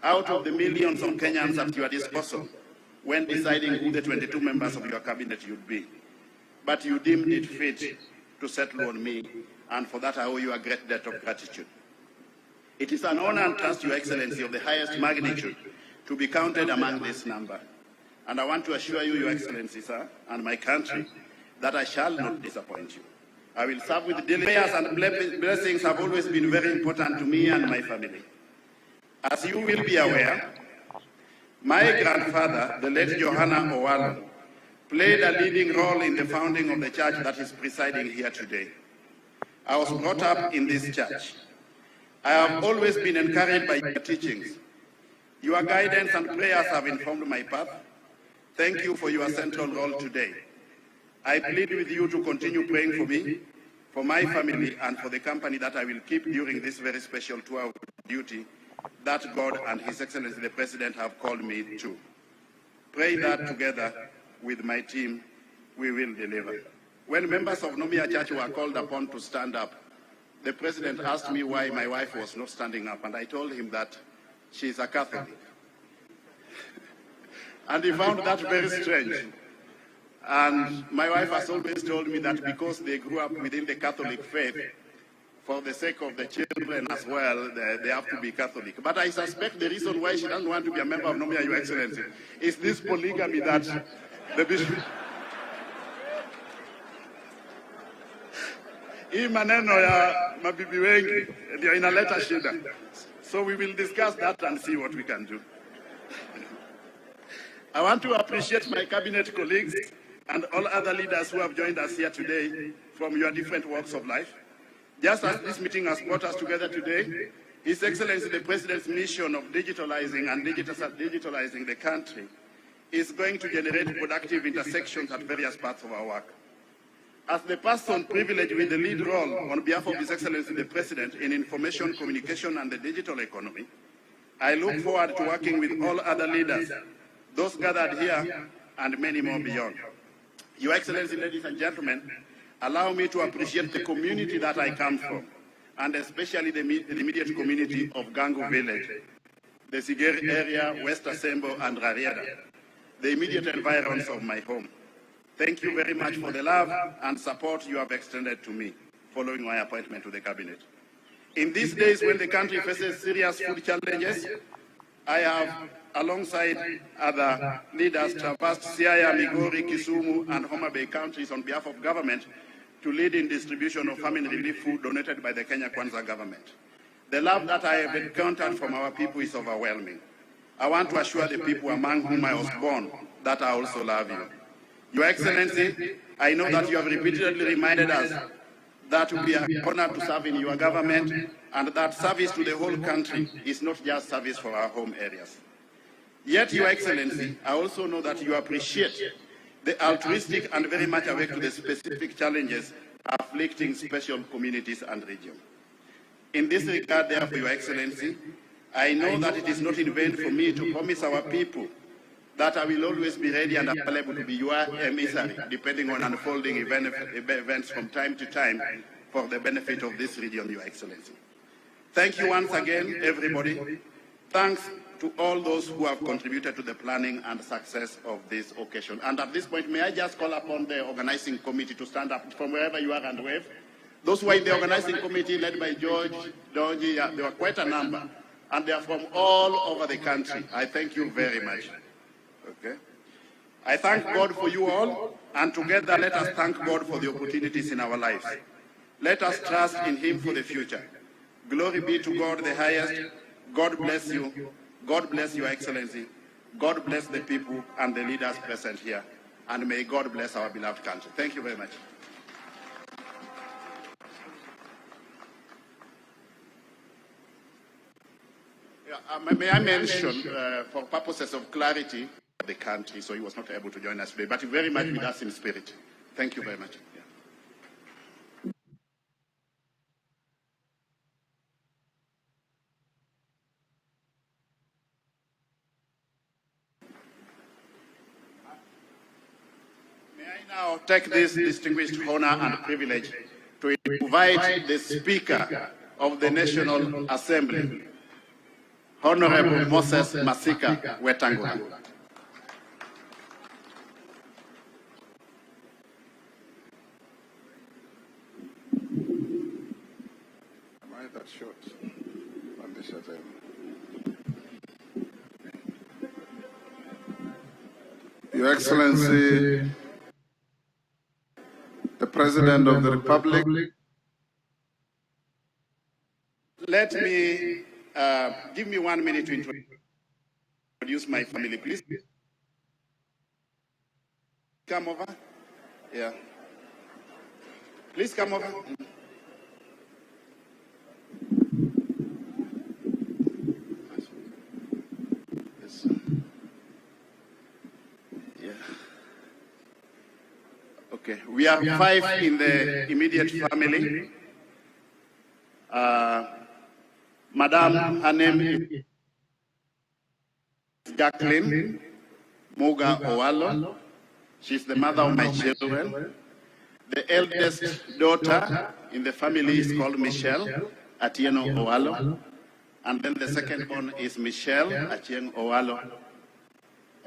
out of the millions of Kenyans at your disposal when deciding who the 22 members of your cabinet should be. But you deemed it fit to settle on me, and for that I owe you a great debt of gratitude. It is an honor and trust, Your Excellency, of the highest magnitude to be counted among this number. And I want to assure you, Your Excellency, sir, and my country, that I shall not disappoint you. I will serve with diligence, and blessings have always been very important to me and my family. As you will be aware, my grandfather, the late Owalo'S, played a leading role in the founding of the church that is presiding here today. I was brought up in this church. I have always been encouraged by your teachings. Your guidance and prayers have informed my path. Thank you for your central role today. I plead with you to continue praying for me, for my family, and for the company that I will keep during this very special tour of duty that God and His Excellency the President have called me to. Pray that together with my team, we will deliver. When members of Nomia Church were called upon to stand up, the President asked me why my wife was not standing up, and I told him that she is a Catholic. And he found that very strange. And my wife has always told me that because they grew up within the Catholic faith, for the sake of the children as well, they have to be Catholic. But I suspect the reason why she doesn't want to be a member of Nomia, Your Excellency, is this polygamy that the bishop... Hii maneno ya mabibi wengi ndio inaleta shida. So we will discuss that and see what we can do. I want to appreciate my cabinet colleagues and all other leaders who have joined us here today from your different walks of life. Just as this meeting has brought us together today, His Excellency the President's mission of digitalizing and digitalizing the country is going to generate productive intersections at various parts of our work. As the person privileged with the lead role on behalf of His Excellency the President in information, communication and the digital economy, I look forward to working with all other leaders, those gathered here and many more beyond. Your Excellency, ladies and gentlemen, allow me to appreciate the community that I come from, and especially the immediate community of Gangu village, the Sigeri area, West Asembo and Rarieda, the immediate environs of my home. Thank you very much for the love and support you have extended to me following my appointment to the cabinet. In these days when the country faces serious food challenges, I have, alongside other leaders, traversed Siaya, Migori, Kisumu, and Homa Bay counties on behalf of government to lead in distribution of famine relief food donated by the Kenya Kwanza government. The love that I have encountered from our people is overwhelming. I want to assure the people among whom I was born that I also love you. Your Excellency, I know that you have repeatedly reminded us that we are honored to serve in your government and that service to the whole country is not just service for our home areas. Yet, Your Excellency, I also know that you appreciate the altruistic and very much awake to the specific challenges afflicting special communities and regions. In this regard, therefore, Your Excellency, I know that it is not in vain for me to promise our people that I will always be ready and available to be your emissary, depending on unfolding events from time to time for the benefit of this region, Your Excellency. Thank you once again, everybody. Thanks to all those who have contributed to the planning and success of this occasion. And at this point, may I just call upon the organizing committee to stand up from wherever you are and wave. Those who are in the organizing committee led by George, Donji, there were quite a number, and they are from all over the country. I thank you very much. Okay. I thank God for you all, and together let us thank God for the opportunities in our lives. Let us trust in Him for the future. Glory be to God the highest. God bless you. God bless Your Excellency. God bless the people and the leaders present here. And may God bless our beloved country. Thank you very much. May I mention, for purposes of clarity, the country, so he was not able to join us today, but very much with us in spirit. Thank you very much. Yeah. May I now take this distinguished honor and privilege to invite the Speaker of the National Assembly, Honorable Moses Masika Wetangula. Short on this other. Your Excellency, the President of the Republic. Let me give me 1 minute to introduce my family, please. Come over. Yeah. Please come over. Okay, we are 5 in the immediate family. Madam, her name is Jacqueline Muga Owalo. She's the mother of my children. The eldest daughter in the family is called Michelle Atieno Owalo. And then the second one is Michelle Atieno Owalo.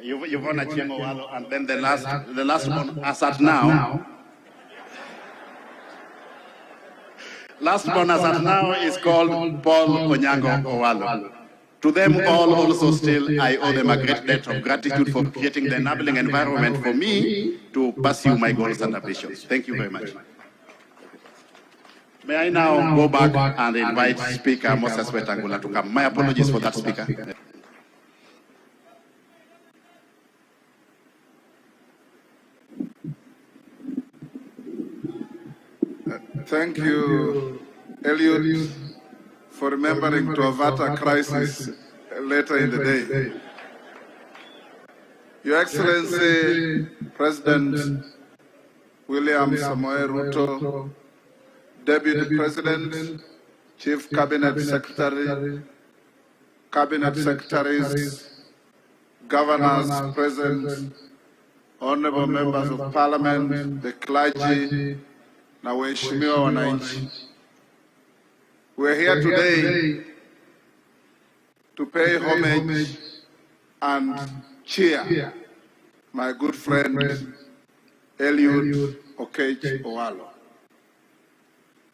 Yvonne Atieno Owalo. And then the last one, as at now, last one as at now is called Paul Onyango Owalo. To them all also still, I owe them a great debt of gratitude for creating the enabling environment for me to pursue my goals and ambitions. Thank you very much. May I now go back and invite Speaker Moses Wetangula to come? My apologies for that, Speaker. Thank you, Eliud, for remembering to avert a crisis later in the day. Your Excellency, President William Samoei Ruto, Deputy President, Chief Cabinet Secretary, Cabinet Secretaries, Governors present, Honorable Members of Parliament, the clergy, na waheshimiwa wananchi. We're here today to pay homage and cheer my good friend Eliud Owalo.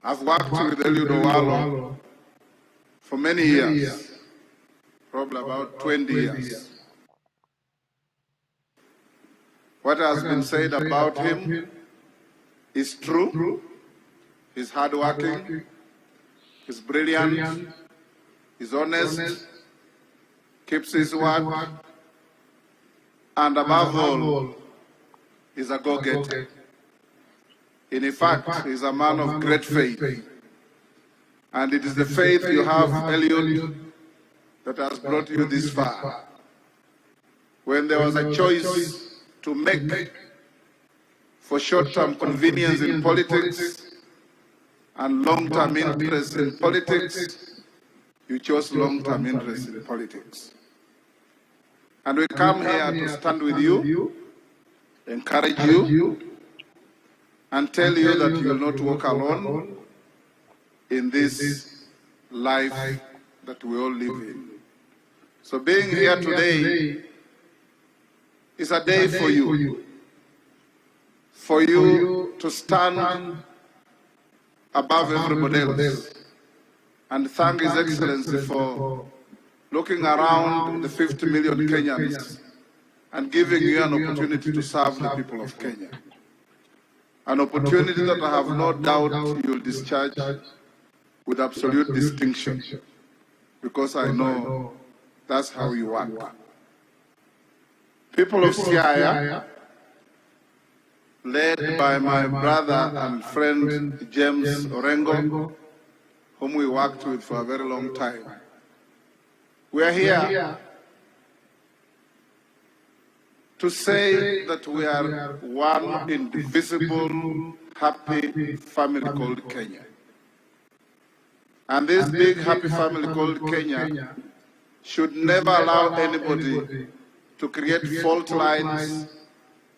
I've worked with Eliud Owalo for many years, probably about 20 years. What has been said about him is true. He's hardworking, he's brilliant, he's honest, keeps his word, and above all, he's a go-getter. In fact, he's a man of great faith. And it is the faith you have, Eliud, that has brought you this far. When there was a choice to make for short-term convenience in politics and long-term interest in politics, you chose long-term interest in politics. And we come here to stand with you, encourage you, and tell you that you will not walk alone in this life that we all live in. So being here today is a day for you to stand above everybody else and thank His Excellency for looking around the 50 million Kenyans and giving you an opportunity to serve the people of Kenya. An opportunity that I have no doubt you will discharge with absolute distinction, because I know that's how you work. People of Siaya, led by my brother and friend James Orengo, whom we worked with for a very long time. We are here to say that we are one indivisible, happy family called Kenya. And this big, happy family called Kenya should never allow anybody to create fault lines,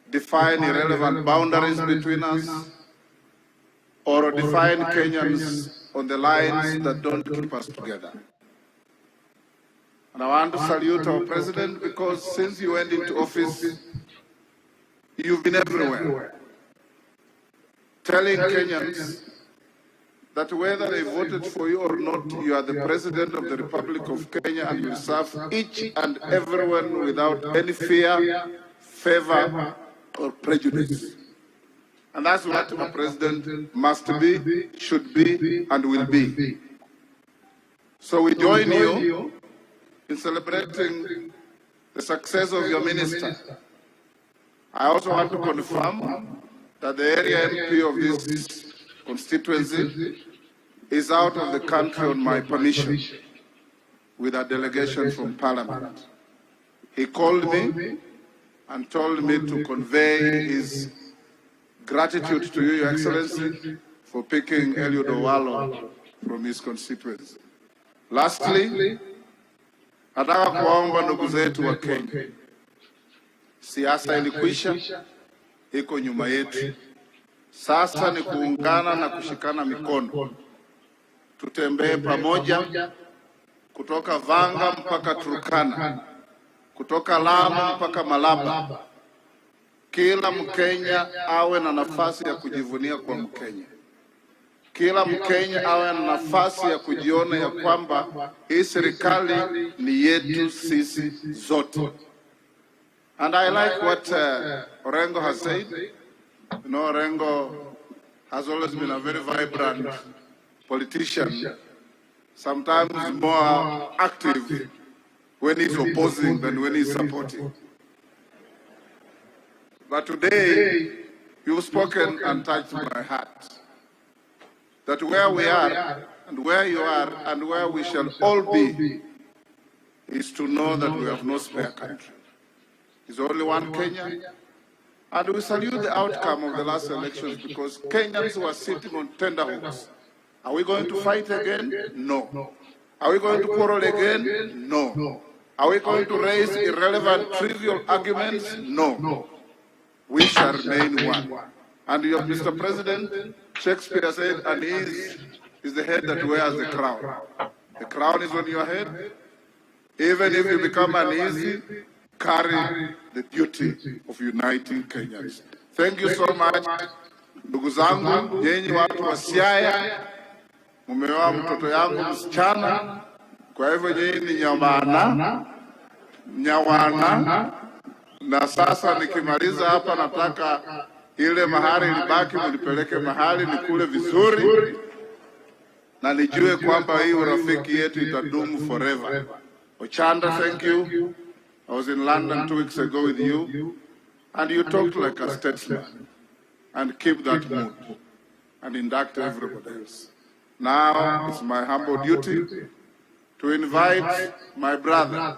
define irrelevant boundaries between us, or define Kenyans on the lines that don't keep us together. And I want to salute our president, because since you went into office, you've been everywhere, telling Kenyans that whether they voted for you or not, you are the president of the Republic of Kenya and will serve each and everyone without any fear, favor, or prejudice. And that's what a president must be, should be, and will be. So we join you in celebrating the success of your minister. I also want to confirm that the area MP of this constituency is out of the country on my permission with a delegation from Parliament. He called me and told me to convey his gratitude to you, Your Excellency, for picking Eliud Owalo from his constituency. Lastly, nataka kuwaomba ndugu zetu wa Kenya, siasa ilikwisha, iko nyuma yetu. Sasa ni kuungana na kushikana mikono. Tutembee pamoja kutoka Vanga mpaka Turkana, kutoka Lamu mpaka Malaba. Kila Mkenya awe na nafasi ya kujivunia kwa Mkenya. Kila Mkenya awe na nafasi ya kujiona ya kwamba hii serikali ni yetu sisi zote. And I like what Orengo has said. You know, Orengo has always been a very vibrant politician, sometimes more active when he's opposing than when he's supporting. But today, you've spoken and touched my heart. That where we are, and where you are, and where we shall all be, is to know that we have no spare country. There's only one Kenya, and we salute the outcome of the last elections because Kenyans were sitting on tenterhooks. Are we going to fight again? No. Are we going to quarrel again? No. Are we going to raise irrelevant, trivial arguments? No. We shall remain one. And you, Mr. President, Shakespeare said, an ease is the head that wears the crown. The crown is on your head. Even if you become uneasy, carry the duty of uniting Kenyans. Thank you so much. Ndugu zangu, nyinyi watu wa Siaya, mumeoa mtoto yangu msichana, kwa hivyo nyinyi ni nyawana, na sasa nikimaliza hapa nataka ile mahali libaki mlipeleke mahali nikule vizuri, na nijue kwamba hii urafiki yetu itadumu forever. Ochanda, thank you. I was in London 2 weeks ago with you, and you talked like a statesman. And keep that mood, and induct everybody else. Now, it's my humble duty to invite my brother,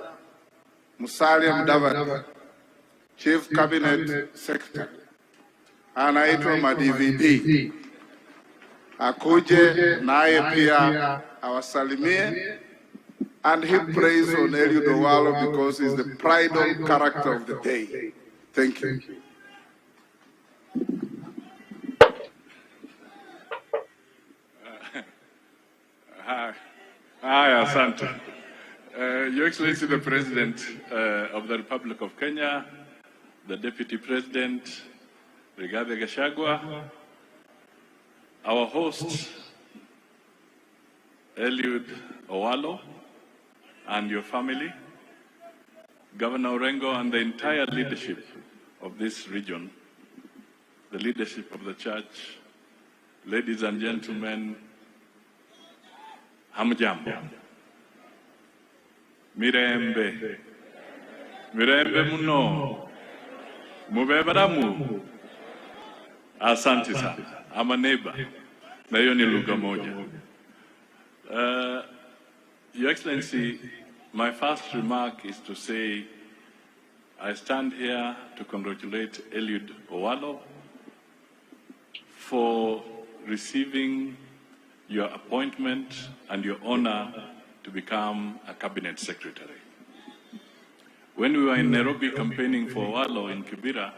Musalia Mudavadi, Chief Cabinet Secretary, anaitwa ma-DVD, akuje naye pia awasalimie, and he prays on Eliud Owalo because he's the bridal character of the day. Thank you. Hi, asante. Your Excellency, the President of the Republic of Kenya, the Deputy President, Rigathi Gachagua, our host, Eliud Owalo, and your family, Governor Orengo, and the entire leadership of this region, the leadership of the church, ladies and gentlemen, hamjambo. Mirembe muno, mubebaramu. Asante sana. I'm a neighbor. Na hiyo ni lugha moja. Your Excellency, my first remark is to say I stand here to congratulate Eliud Owalo for receiving your appointment and your honor to become a cabinet secretary. When we were in Nairobi campaigning for Owalo in Kibera,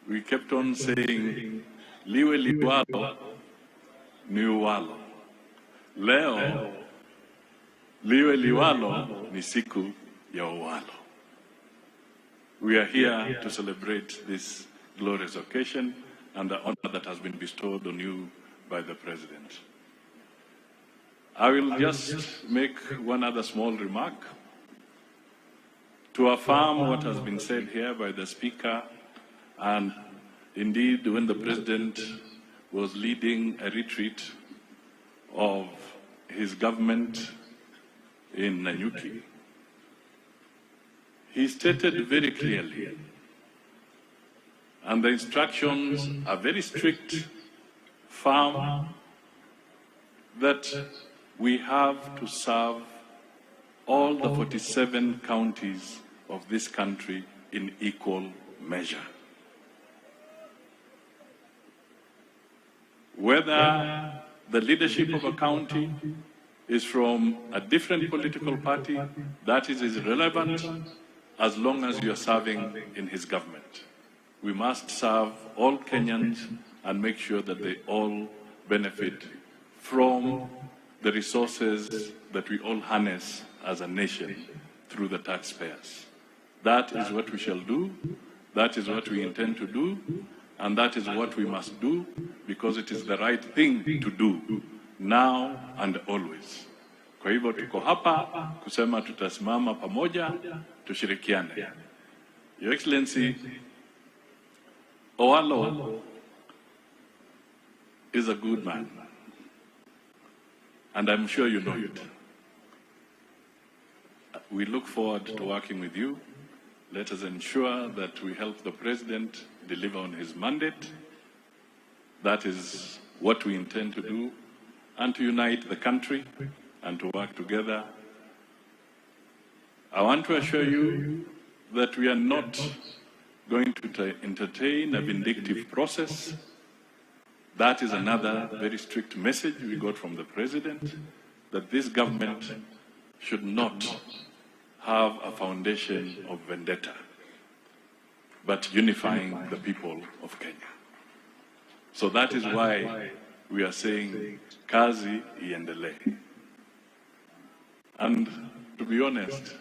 we kept on saying, liwe liwalo ni Owalo. Leo, liwe liwalo ni siku ya Owalo. We are here to celebrate this glorious occasion and the honor that has been bestowed on you by the President. I will just make one other small remark to affirm what has been said here by the Speaker, and indeed when the President was leading a retreat of his government in Nanyuki, he stated very clearly, and the instructions are very strict, firm, that we have to serve all the 47 counties of this country in equal measure. Whether the leadership of a county is from a different political party, that is irrelevant as long as you are serving in his government. We must serve all Kenyans and make sure that they all benefit from the resources that we all harness as a nation through the taxpayers. That is what we shall do, that is what we intend to do, and that is what we must do because it is the right thing to do now and always. Kwa hivyo tuko hapa kusema tutasimama pamoja, tushirikiane. Your Excellency, Owalo is a good man. and I'm sure you know it. We look forward to working with you. Let us ensure that we help the President deliver on his mandate. That is what we intend to do, and to unite the country and to work together. I want to assure you that we are not going to entertain a vindictive process. That is another very strict message we got from the President, that this government should not have a foundation of vendetta, but unifying the people of Kenya. So that is why we are saying, kazi iendelee. And to be honest,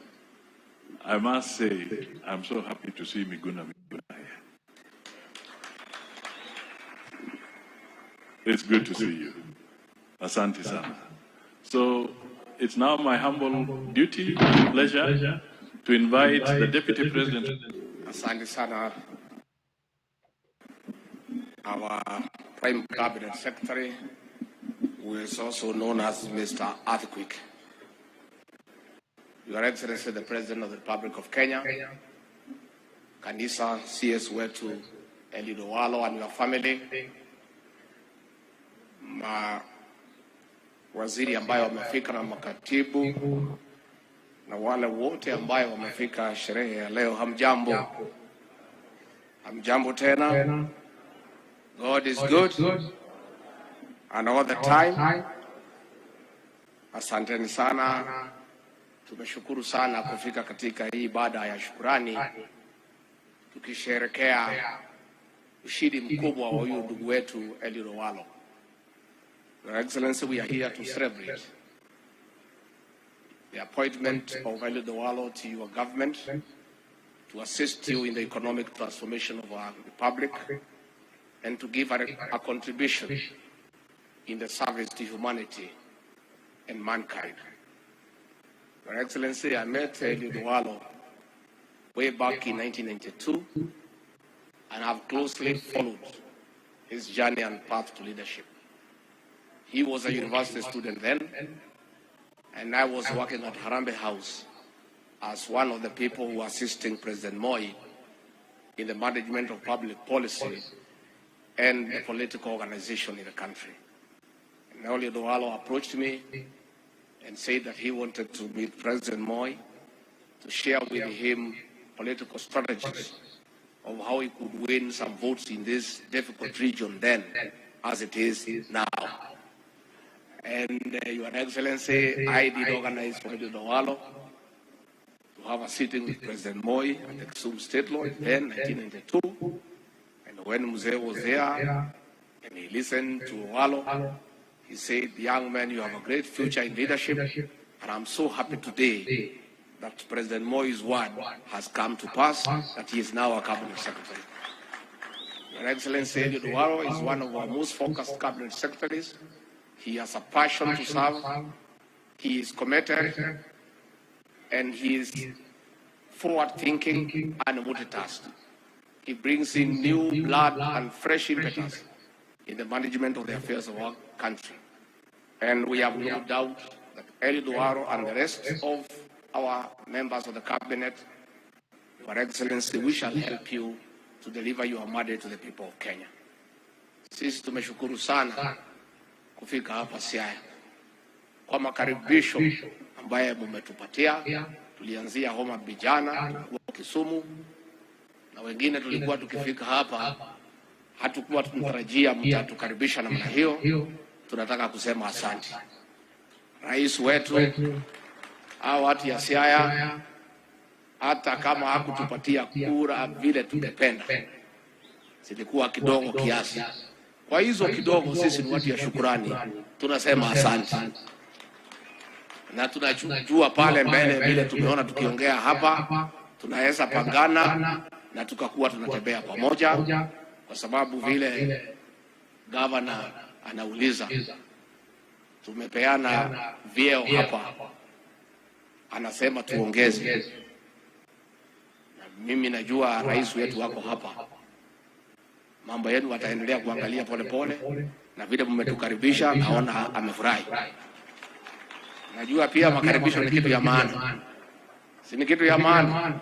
I must say, I'm so happy to see Miguna here. It's good to see you. Asante sana. So it's now my humble duty and pleasure to invite the Deputy President. Asante sana. Our Prime Cabinet Secretary, who is also known as Mr. Earthquake. Your Excellency, the President of the Republic of Kenya, Kanisa, CS wetu Eliud Owalo and your family, waziri ambayo wamefika na makatibu na wale wote ambayo wamefika sherehe ya leo, hamjambo. Hamjambo tena. God is good and all the time. Asanteni sana. Tumeshukuru sana kufika katika hii ibada ya shukrani, tukisherehekea ushindi mkubwa wa huyu ndugu wetu Eliud Owalo. Your Excellency, we are here to celebrate the appointment of Eliud Owalo to your government to assist you in the economic transformation of our republic and to give a contribution in the service to humanity and mankind. Your Excellency, I met Eliud Owalo way back in 1992 and have closely followed his journey and path to leadership. He was a university student then, and I was working at Harambee House as one of the people who were assisting President Moi in the management of public policy and the political organization in the country. And Eliud Owalo approached me and said that he wanted to meet President Moi to share with him political strategies of how he could win some votes in this difficult region then, as it is now. And Your Excellency, I did organize for Eliud Owalo to have a sitting with President Moi at the Kisumu State Lodge then, 1992. And when Mzee was there and he listened to Owalo, he said, young man, you have a great future in leadership, and I'm so happy today that President Moi's word has come to pass, that he is now a cabinet secretary. Your Excellency, Eliud Owalo is one of our most focused cabinet secretaries. He has a passion to serve, he is committed, and he is forward-thinking and multitasked. He brings in new blood and fresh impetus in the management of the affairs of our country. And we have no doubt that Eliud Owalo and the rest of our members of the cabinet, Your Excellency, we shall help you to deliver your mandate to the people of Kenya. Sisi tumeshukuru sana kufika hapa Siaya kwa makaribisho ambaye mumetupatia. Tulianzia Homa Bijana, tulikuwa Kisumu, na wengine tulikuwa tukifika hapa hatukuwa tunatarajia mtatukaribisha namna hiyo. Tunataka kusema asante. Rais wetu, hao watu ya Siaya, hata kama hakutupatia kura vile tungependa, zilikuwa kidogo kiasi. Kwa hizo kidogo, sisi ni watu ya shukrani, tunasema asante. Na tunajua pale mbele vile tumeona tukiongea hapa, tunaweza pangana na tukakuwa tunatembea pamoja, kwa sababu vile gavana anauliza, tumepeana vyeo hapa, anasema tuongeze. Na mimi najua rais wetu wako hapa, mambo yenu wataendelea kuangalia pole pole, na vile mmetukaribisha naona amefurahi. Najua pia makaribisho ni kitu ya maana. Si ni kitu ya maana?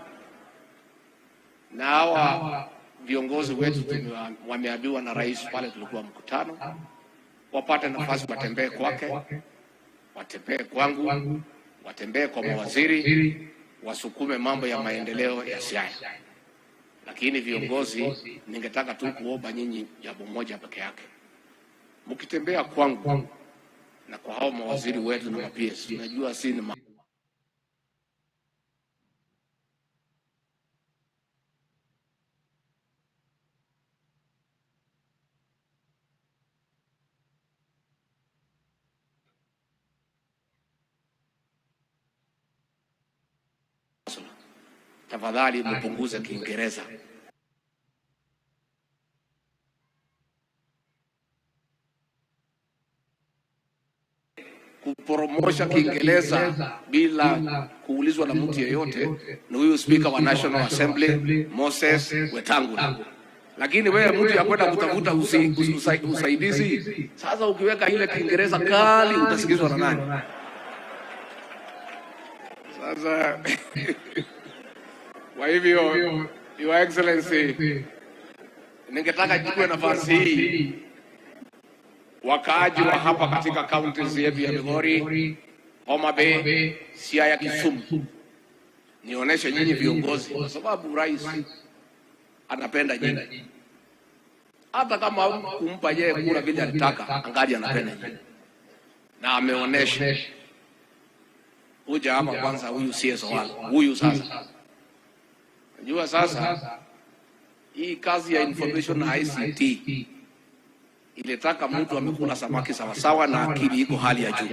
Na hawa viongozi wetu wameambiwa na rais pale tulikuwa mkutano, wapate nafasi watembee kwake, watembee kwangu, watembee kwa mawaziri, wasukume mambo ya maendeleo ya Siaya. Lakini viongozi, ningetaka tu kuomba nyinyi jambo moja peke yake. Mkitembea kwangu na kwa hao mawaziri wetu na ma-PS, unajua si ni tafadhali mpunguze Kiingereza. Kupromosha Kiingereza bila kuulizwa na mtu yeyote ni huyu Speaker wa National Assembly Moses Wetangula. Lakini wewe mtu ya kwenda kutafuta usaidizi, sasa ukiweka ile Kiingereza kali utasikizwa na nani? Sasa kwa hivyo, Your Excellency, ningetaka chukue nafasi hii wakaaji wa hapa katika kaunti yetu ya Migori, Homa Bay, Siaya, Kisumu, nionyeshe nyinyi viongozi, kwa sababu rais anapenda nyinyi. Hata kama kumpa yeye kura vile alitaka, angali anapenda nyinyi. Na ameonyesha. Uja hapa kwanza huyu CS Owalo. Huyu sasa. Najua sasa hii kazi ya information na ICT ilitaka mtu amekula samaki sawasawa na akili iko hali ya juu.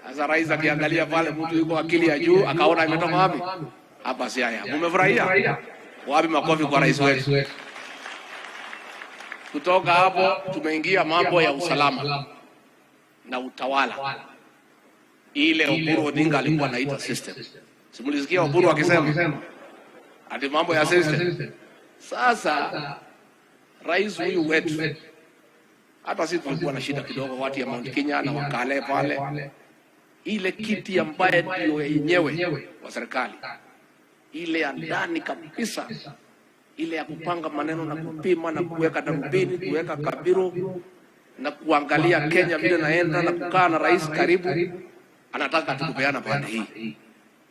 Sasa rais akiangalia pale mtu yuko akili ya juu, akaona imetoka wapi? Hapa Siaya. Mumefurahia? Wapi makofi kwa rais wetu? Kutoka hapo tumeingia mambo ya usalama na utawala. Ile Oburu Odinga alikuwa anaita system. Simulisikia Oburu akisema ati mambo ya system. Sasa rais huyu wetu, hata sisi tulikuwa na shida kidogo, watu ya Mount Kenya na wakale pale, ile kiti ambaye ndio yenyewe wa serikali, ile ya ndani kabisa, ile ya kupanga maneno na kupima na kuweka darubini, kuweka kabiro na kuangalia Kenya vile naenda na kukaa na rais karibu, anataka tukupeana pande hii.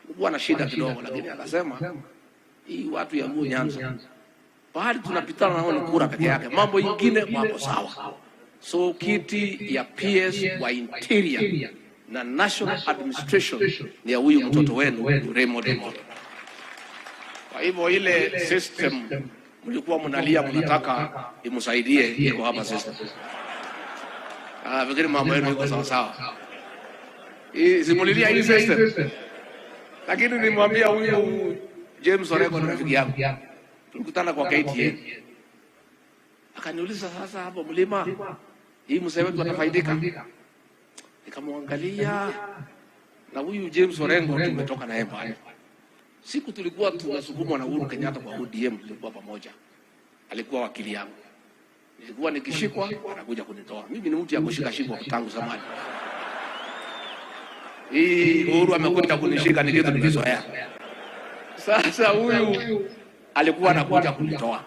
Kulikuwa na shida kidogo, lakini akasema hii watu ya Nyanza bahari tunapitana nao ni kura peke yake, mambo ingine wako sawa. So kiti ya PS wa Interior na National Administration ni ya huyu mtoto wenu Raymond. Kwa hivyo ile system mlikuwa mnalia mnataka imsaidie, iko hapa system. Fikiri mambo yenu iko sawa sawa. Simulilia hii system. Lakini nimwambia huyu James Orengo ni rafiki yangu. Tulikutana kwa KTN. Akaniuliza sasa hapo mlima hii mzee wetu atafaidika? Nikamwangalia na huyu James Orengo tumetoka naye pale. Siku tulikuwa tunasukumwa na Uhuru Kenyatta kwa ODM, tulikuwa pamoja. Alikuwa wakili yangu. Nilikuwa nikishikwa anakuja kunitoa. Mimi ni mtu ya kushika shikwa tangu zamani. Hii Uhuru amekuja kunishika ni kitu nilizoea. Sasa huyu alikuwa anakuja kunitoa.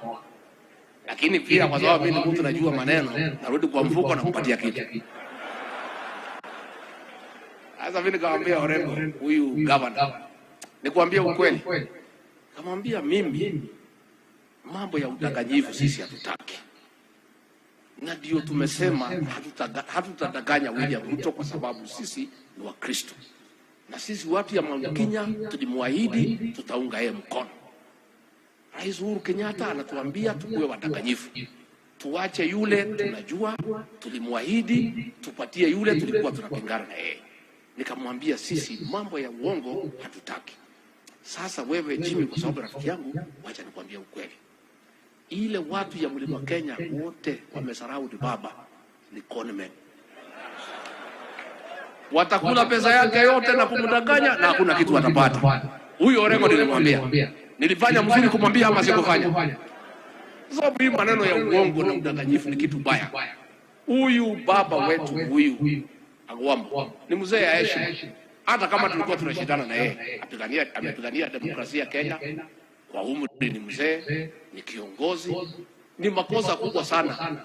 Lakini pia kwa sababu mimi ni mtu najua maneno, narudi kwa mfuko na kumpatia kitu. Sasa mimi nikamwambia Orengo, huyu governor, nikwambia ukweli. Kamwambia mimi mambo ya udanganyifu sisi hatutaki. Na ndio tumesema hatutadanganya William Ruto kwa sababu sisi ni Wakristo. Na sisi watu ya Mount Kenya tulimwahidi tutaunga yeye mkono. Rais Uhuru Kenyatta anatuambia tukuwe wadanganyifu. Tuache yule tunajua tulimwahidi, tupatie yule tulikuwa tunapingana na yeye. Nikamwambia sisi mambo ya uongo hatutaki. Sasa wewe Jimmy, kwa sababu rafiki yangu, wacha nikwambie ukweli. Ile watu ya Mlima Kenya wote wamesarau baba ni conman. Watakula pesa yake yote na kumdanganya na hakuna kitu watapata. Huyo Orengo nilimwambia. Nilifanya mzuri kumwambia ama sikufanya? Sababu hii maneno ya uongo na udanganyifu ni kitu baya. Huyu baba wetu huyu Agwambo ni mzee ya heshima. Hata kama tulikuwa tunashindana na yeye, amepigania demokrasia Kenya. Kwa umri ni mzee, ni kiongozi. Ni makosa kubwa sana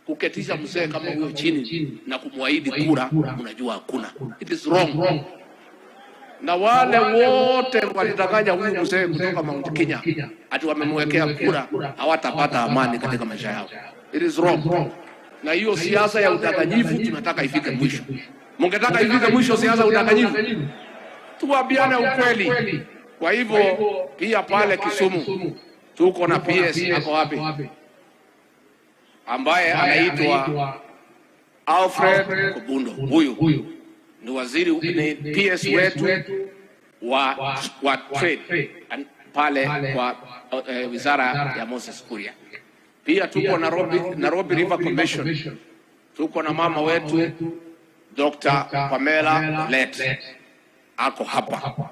kuketisha mzee kama huyo chini na kumwahidi kura, unajua hakuna. It is wrong. Na wale wote walitanganya huyu mzee kutoka Mount Kenya ati wamemwekea kura, hawatapata amani katika maisha yao. It is wrong. Na hiyo siasa ya udanganyifu tunataka ifike mwisho. Mungetaka ifike mwisho siasa udanganyifu? Tuambiane ukweli. Kwa hivyo pia pale Kisumu tuko na PS ako wapi? Ambaye anaitwa Alfred Kobundo. Huyu ni waziri, ni PS wetu wa trade pale kwa wizara ya Moses Kuria. Pia tuko Nairobi River Commission. Tuko na mama wetu Dr. Pamela Let ako hapa.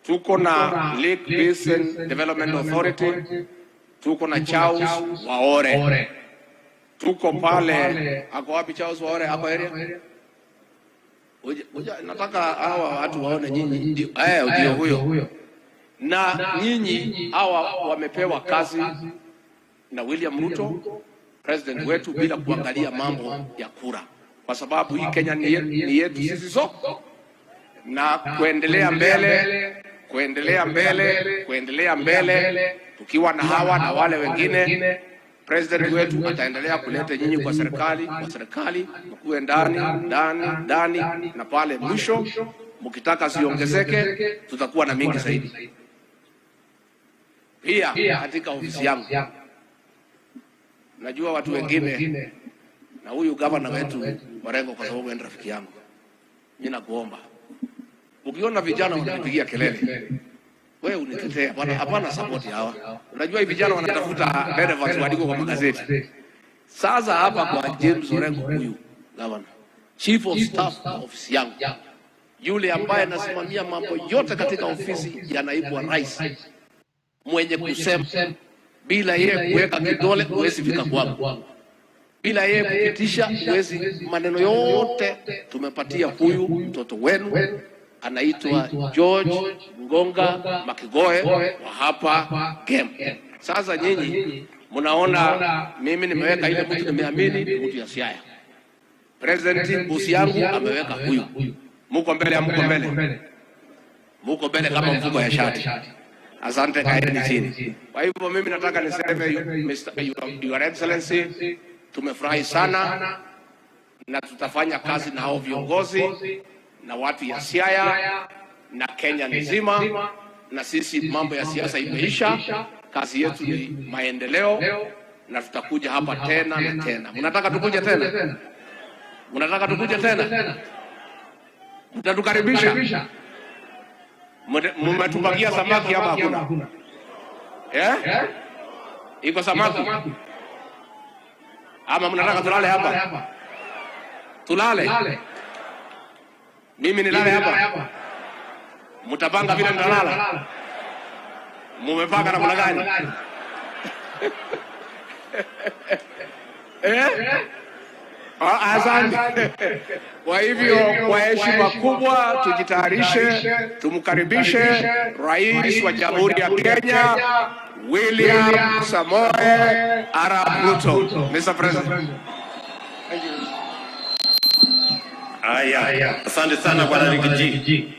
Tuko na Lake Basin Development Authority. Tuko na Charles Waore. Tuko pale, ako wapi Charles Waore? Ako area? Nataka hawa watu waone nyinyi ndio huyo. Na nyinyi hawa wamepewa kazi na William Ruto, president wetu, bila kuangalia mambo ya kura, kwa sababu hii Kenya ni yetu sisi sote, na kuendelea mbele tukiwa na hawa na wale wengine. President wetu ataendelea kuleta nyinyi kwa serikali, mkuwe ndani na pale mwisho mkitaka ziongezeke tutakuwa na mingi zaidi. Pia katika ofisi yangu najua watu wengine, na huyu gavana wetu Marengo kwa sababu ni rafiki yangu, mimi nakuomba ukiona vijana wananipigia kelele, wewe unitetee. Hapana support hawa. Unajua hivi vijana wanatafuta relevance waliko kwa magazeti. Sasa hapa kwa James Orengo, huyu gavana, chief of staff wa ofisi yangu, yule ambaye anasimamia mambo yote katika ofisi ya naibu wa rais, mwenye kusema bila yeye kuweka kidole huwezi fika kwangu, bila yeye kupitisha huwezi. Maneno yote tumepatia huyu mtoto wenu, anaitwa George Ngonga Makigoe wa hapa Game. Sasa nyinyi mnaona mimi nimeweka ile mtu nimeamini ni mtu ya Siaya. President bosi yangu ameweka huyu. Muko mbele kama mfuko ya shati. Asante, kaeni chini. Kwa hivyo mimi nataka niseme Your Excellency, tumefurahi sana na tutafanya kazi na hao viongozi na watu ya Siaya na Kenya nzima. Na sisi mambo ya siasa imeisha, kazi yetu ni maendeleo, na tutakuja hapa tena na tena. Mnataka tukuje tena? Mtatukaribisha? Mmetupakia samaki hapa hakuna? Iko samaki? Ama mnataka tulale hapa? Tulale? Mimi nilale hapa? Mtapanga vile mtalala? Mumepanga namna gani? Asante. Kwa hivyo kwa heshima kubwa tujitayarishe, tumkaribishe Rais wa Jamhuri ya Kenya William Samoei Arap Ruto. Mr. President. Thank you. Aya, asante sana Bwana Rigiji.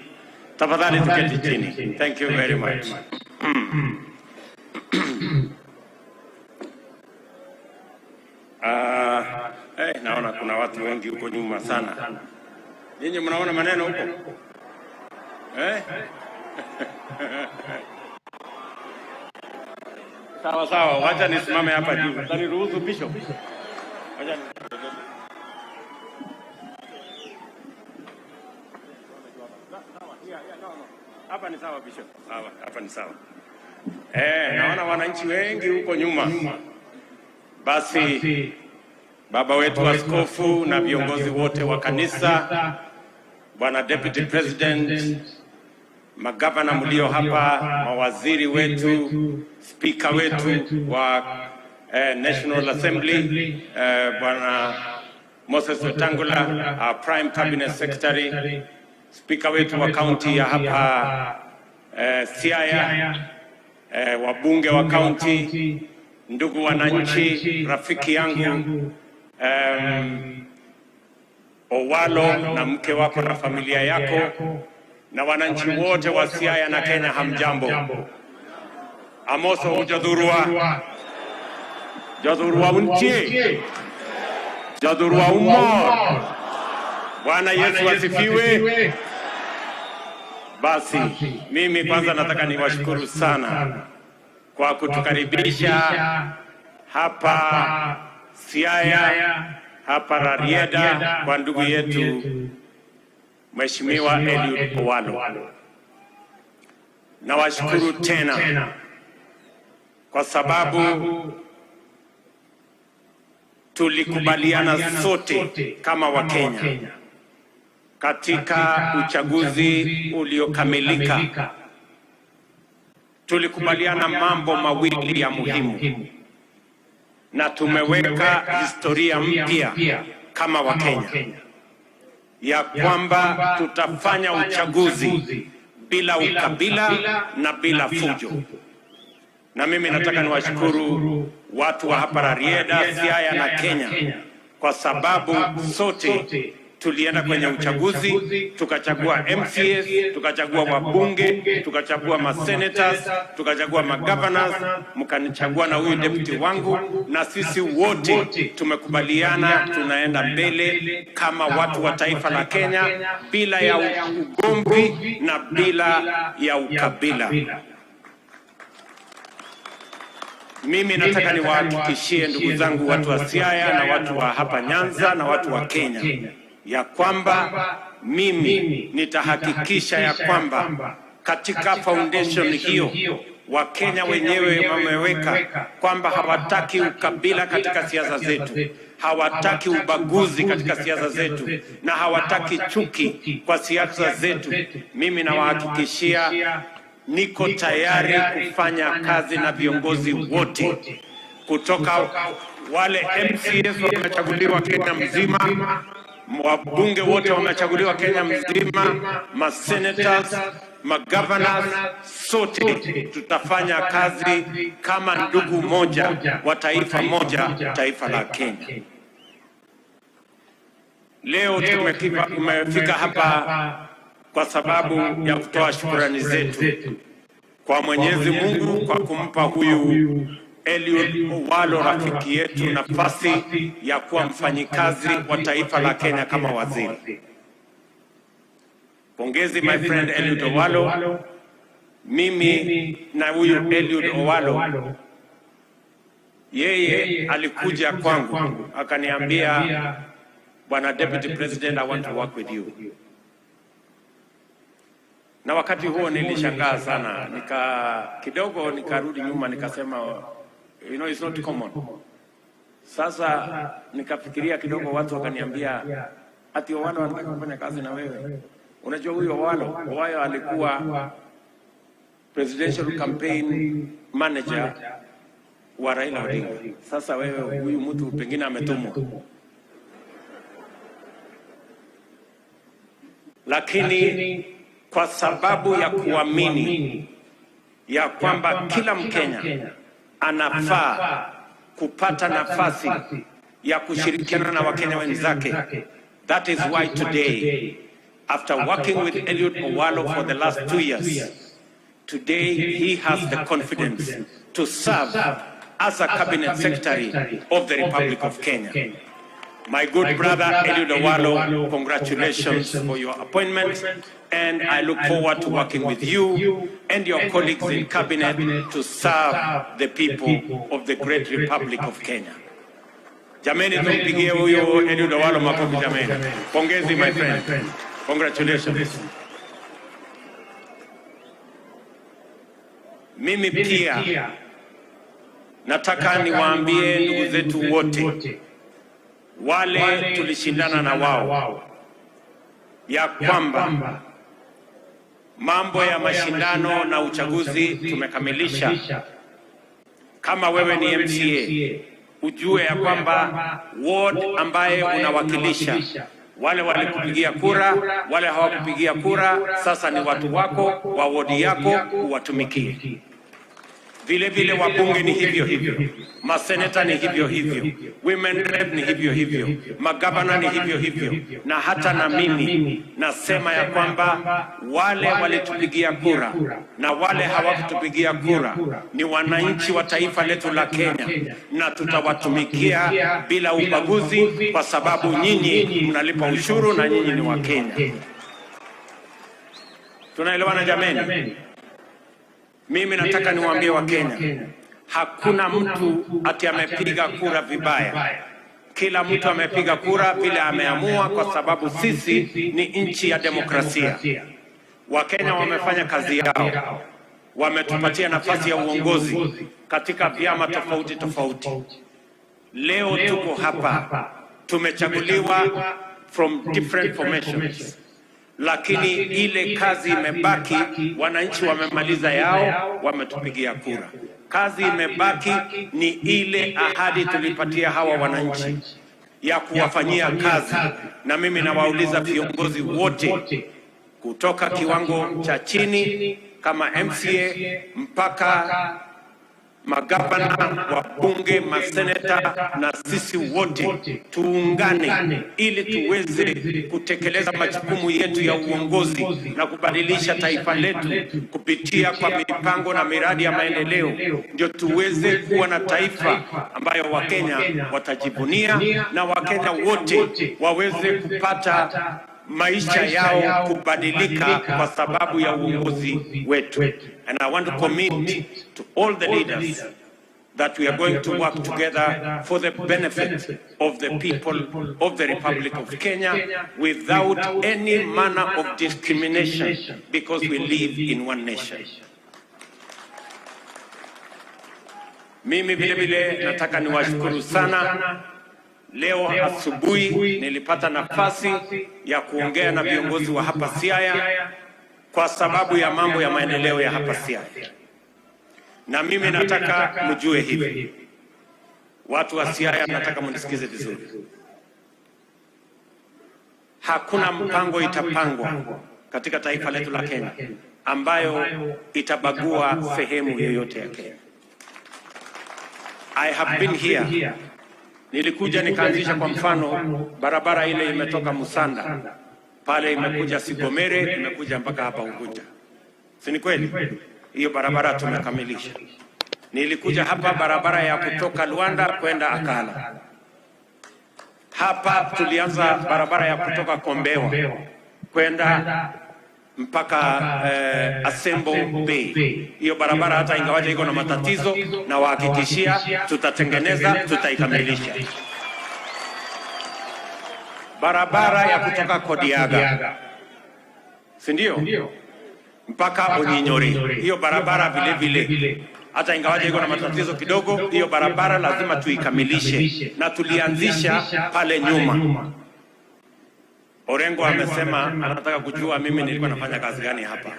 Tafadhali tuketi chini. Thank you very much. Naona kuna watu wengi huko nyuma sana. Nyinyi mnaona maneno huko? Sawa, wacha nisimame hapa juu. Utaniruhusu Bishop? Wacha hapa ni sawa Bishop. Hapa ni sawa. Naona wananchi wengi huko nyuma. Basi baba wetu askofu na viongozi wote wa kanisa, Bwana Deputy President, magavana mlio hapa, mawaziri wetu, speaker wetu wa National Assembly, Bwana Moses Wetangula, our Prime Cabinet Secretary, Speaker wetu wa kaunti ya hapa Siaya, wabunge wa kaunti, ndugu wananchi, rafiki yangu Owalo na mke wako na familia yako, na wananchi wote wa Siaya na Kenya, hamjambo. Amoso ujadurua. Jadurua unchi. Jadurua umor. Bwana Yesu asifiwe. Basi, mimi kwanza nataka niwashukuru sana kwa kutukaribisha hapa Siaya, hapa Rarieda kwa ndugu yetu Mheshimiwa Eliud Owalo. Nawashukuru tena kwa sababu tulikubaliana sote kama Wakenya katika uchaguzi uliokamilika. Tulikubaliana mambo mawili ya muhimu, na tumeweka historia mpya kama Wakenya ya kwamba tutafanya uchaguzi bila ukabila na bila fujo. Na mimi nataka niwashukuru watu wa hapa Rarieda, Siaya na Kenya kwa sababu sote tulienda kwenye uchaguzi, tukachagua MCAs, tukachagua wabunge, tukachagua masenators, tukachagua magovernors, mkanichagua na huyu deputy wangu, na sisi wote tumekubaliana tunaenda mbele kama watu wa taifa la Kenya bila ya ugomvi na bila ya ukabila. Mimi nataka niwahakikishie ndugu zangu watu wa Siaya na watu wa hapa Nyanza na watu wa Kenya ya kwamba mimi nitahakikisha ya kwamba katika foundation hiyo Wakenya wenyewe wameweka kwamba hawataki ukabila katika siasa zetu, hawataki ubaguzi katika siasa zetu, na hawataki chuki kwa siasa zetu. Mimi nawahakikishia niko tayari kufanya kazi na viongozi wote, kutoka wale MCAs wamechaguliwa Kenya mzima, wabunge wote wamechaguliwa Kenya mzima, masenators, magovernors, sote tutafanya kazi kama ndugu moja wa taifa moja, taifa la Kenya. Leo tumefika hapa kwa sababu ya kutoa shukrani zetu kwa Mwenyezi Mungu kwa kumpa huyu Eliud Owalo rafiki yetu nafasi ya kuwa mfanyikazi wa taifa la Kenya kama waziri. Pongezi my friend Eliud Owalo. Mimi na huyu Eliud Owalo, yeye alikuja kwangu akaniambia, Bwana Deputy President, I want to work with you. Na wakati huo nilishangaa sana, kidogo nikarudi nyuma nikasema, you know, it's not common. Sasa nikafikiria kidogo, watu wakaniambia ati Owalo anataka kufanya kazi na wewe. Unajua huyo Owalo alikuwa presidential campaign manager wa Raila Odinga. Sasa wewe huyu mtu pengine ametumwa. Lakini kwa sababu ya kuamini ya kwamba kila Mkenya anafaa kupata nafasi ya kushirikiana na Wakenya wenzake, that is why today, after working with Eliud Owalo for the last 2 years, today he has the confidence to serve as a cabinet secretary of the Republic of Kenya. My good brother Eliud Owalo, congratulations for your appointment, and I look forward to working with you and your colleagues in cabinet to serve the people of the great Republic of Kenya. Jameni, tumpigie huyo Eliud Owalo makofi jameni. Pongezi my friend. Congratulations. Mimi pia nataka niwaambie ndugu zetu wote wale tulishindana na wao ya kwamba mambo ya mashindano na uchaguzi tumekamilisha. Kama wewe ni MCA, ujue ya kwamba ward ambaye unawakilisha, wale walikupigia kura, wale hawakupigia kura, sasa ni watu wako wa ward yako, uwatumikie. Vile vile wabunge ni hivyo hivyo, maseneta ni hivyo hivyo, women rep ni hivyo hivyo, magavana ni hivyo hivyo, na hata na mimi nasema ya kwamba wale walitupigia kura na wale hawakutupigia kura ni wananchi wa taifa letu la Kenya, na tutawatumikia bila ubaguzi, kwa sababu nyinyi mnalipa ushuru na nyinyi ni wa Kenya. Tunaelewana jameni? Mimi nataka niwaambie wa Kenya, hakuna mtu ati amepiga kura vibaya. Kila mtu amepiga kura vile ameamua, kwa sababu sisi ni nchi ya demokrasia. Wakenya wamefanya kazi yao, wametupatia nafasi ya uongozi katika vyama tofauti tofauti. Leo tuko hapa, tumechaguliwa from different formations. Lakini ile kazi imebaki, wananchi wamemaliza yao, wametupigia kura. Kazi imebaki ni ile ahadi tulipatia hawa wananchi ya kuwafanyia kazi. Na mimi nawauliza viongozi wote kutoka kiwango cha chini kama MCA mpaka magavana, wabunge, maseneta na sisi wote tuungane ili tuweze kutekeleza majukumu yetu ya uongozi na kubadilisha taifa letu kupitia kwa mipango na miradi ya maendeleo, ndio tuweze kuwa na taifa ambayo Wakenya watajivunia na Wakenya wote waweze kupata maisha yao kubadilika kwa sababu ya uongozi wetu. And I want to commit to all the leaders that we are going to work together for the benefit of the people of the Republic of Kenya without any manner of discrimination, because we live in one nation. Mimi vile vile nataka niwashukuru sana. Leo asubuhi nilipata nafasi ya kuongea na viongozi wa hapa Siaya kwa sababu ya mambo ya maendeleo ya hapa Siaya. Na mimi nataka mjue hivi, watu wa Siaya, nataka mnisikize vizuri. Hakuna mpango itapangwa katika taifa letu la Kenya ambayo itabagua sehemu yoyote ya Kenya. I have been here. Nilikuja nikaanzisha kwa mfano barabara ile imetoka Musanda pale imekuja Sigomere, imekuja mpaka hapa Unguja. Si ni kweli? Hiyo barabara tumekamilisha. Nilikuja hapa barabara ya kutoka Luanda kwenda Akala. Hapa tulianza barabara ya kutoka Kombewa kwenda mpaka Asembo Bay. Hiyo barabara hata ingawaje iko na matatizo, na wahakikishia tutatengeneza, tutaikamilisha. Barabara ya kutoka Kodiaga, si ndio, mpaka Onyinyori. Hiyo barabara vile vile hata ingawaje iko na matatizo kidogo, hiyo barabara lazima tuikamilishe, na tulianzisha pale nyuma. Orengo amesema anataka kujua mimi nilikuwa nafanya kazi gani hapa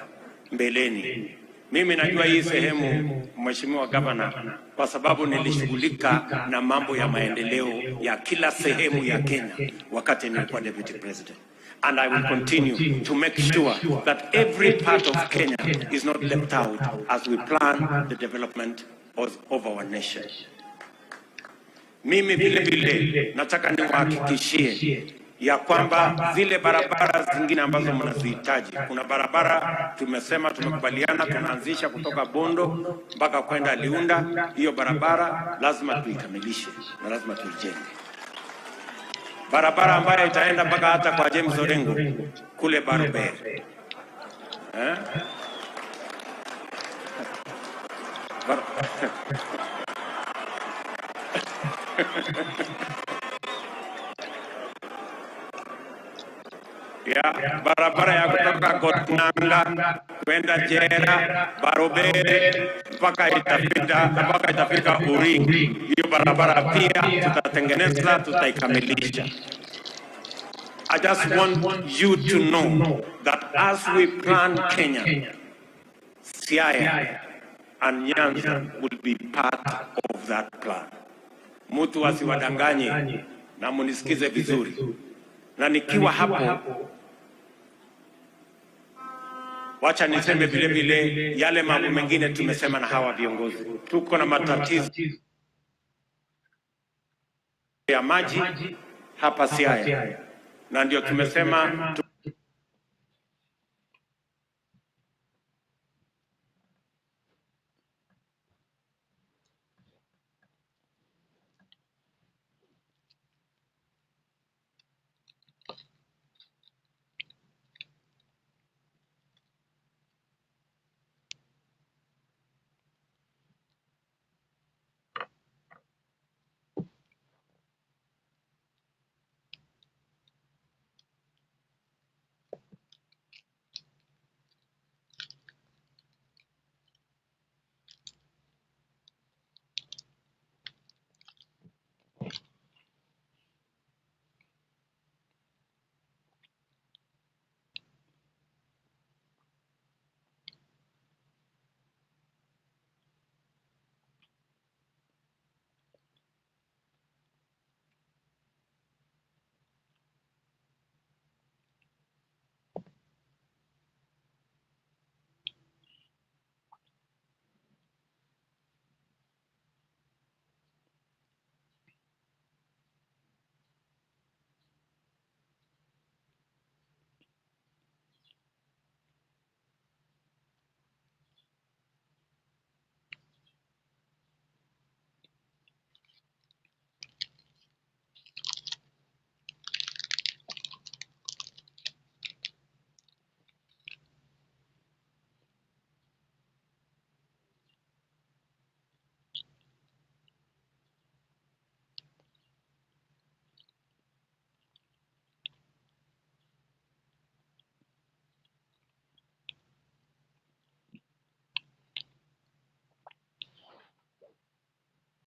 mbeleni. Mimi najua hii sehemu, Mheshimiwa Gavana, kwa sababu nilishughulika na mambo ya maendeleo ya kila sehemu ya Kenya wakati nilikuwa Deputy President. And I will continue to make sure that every part of Kenya is not left out as we plan the development of our nation. Mimi vile nataka niwahakikishie ya kwamba zile barabara zingine ambazo mnazihitaji, kuna barabara tumesema tumekubaliana tunaanzisha kutoka Bondo mpaka kwenda Liunda. Hiyo barabara lazima tuikamilishe na lazima tuijenge. Barabara ambayo itaenda mpaka hata kwa James Orengo kule Barobere. Ya barabara ya kutoka Kotnanga kwenda Jera, Barobere mpaka itafika Uringi. Hiyo barabara pia tutatengeneza, tutaikamilisha. I just want you to know that as we plan Kenya, Siaya and Nyanza will be part of that plan. mtu asiwadanganye, na munisikize vizuri. Na nikiwa hapo, wacha niseme vile vile yale mambo mengine tumesema na hawa viongozi. Tuko na matatizo ya maji hapa Siaya, na ndio tumesema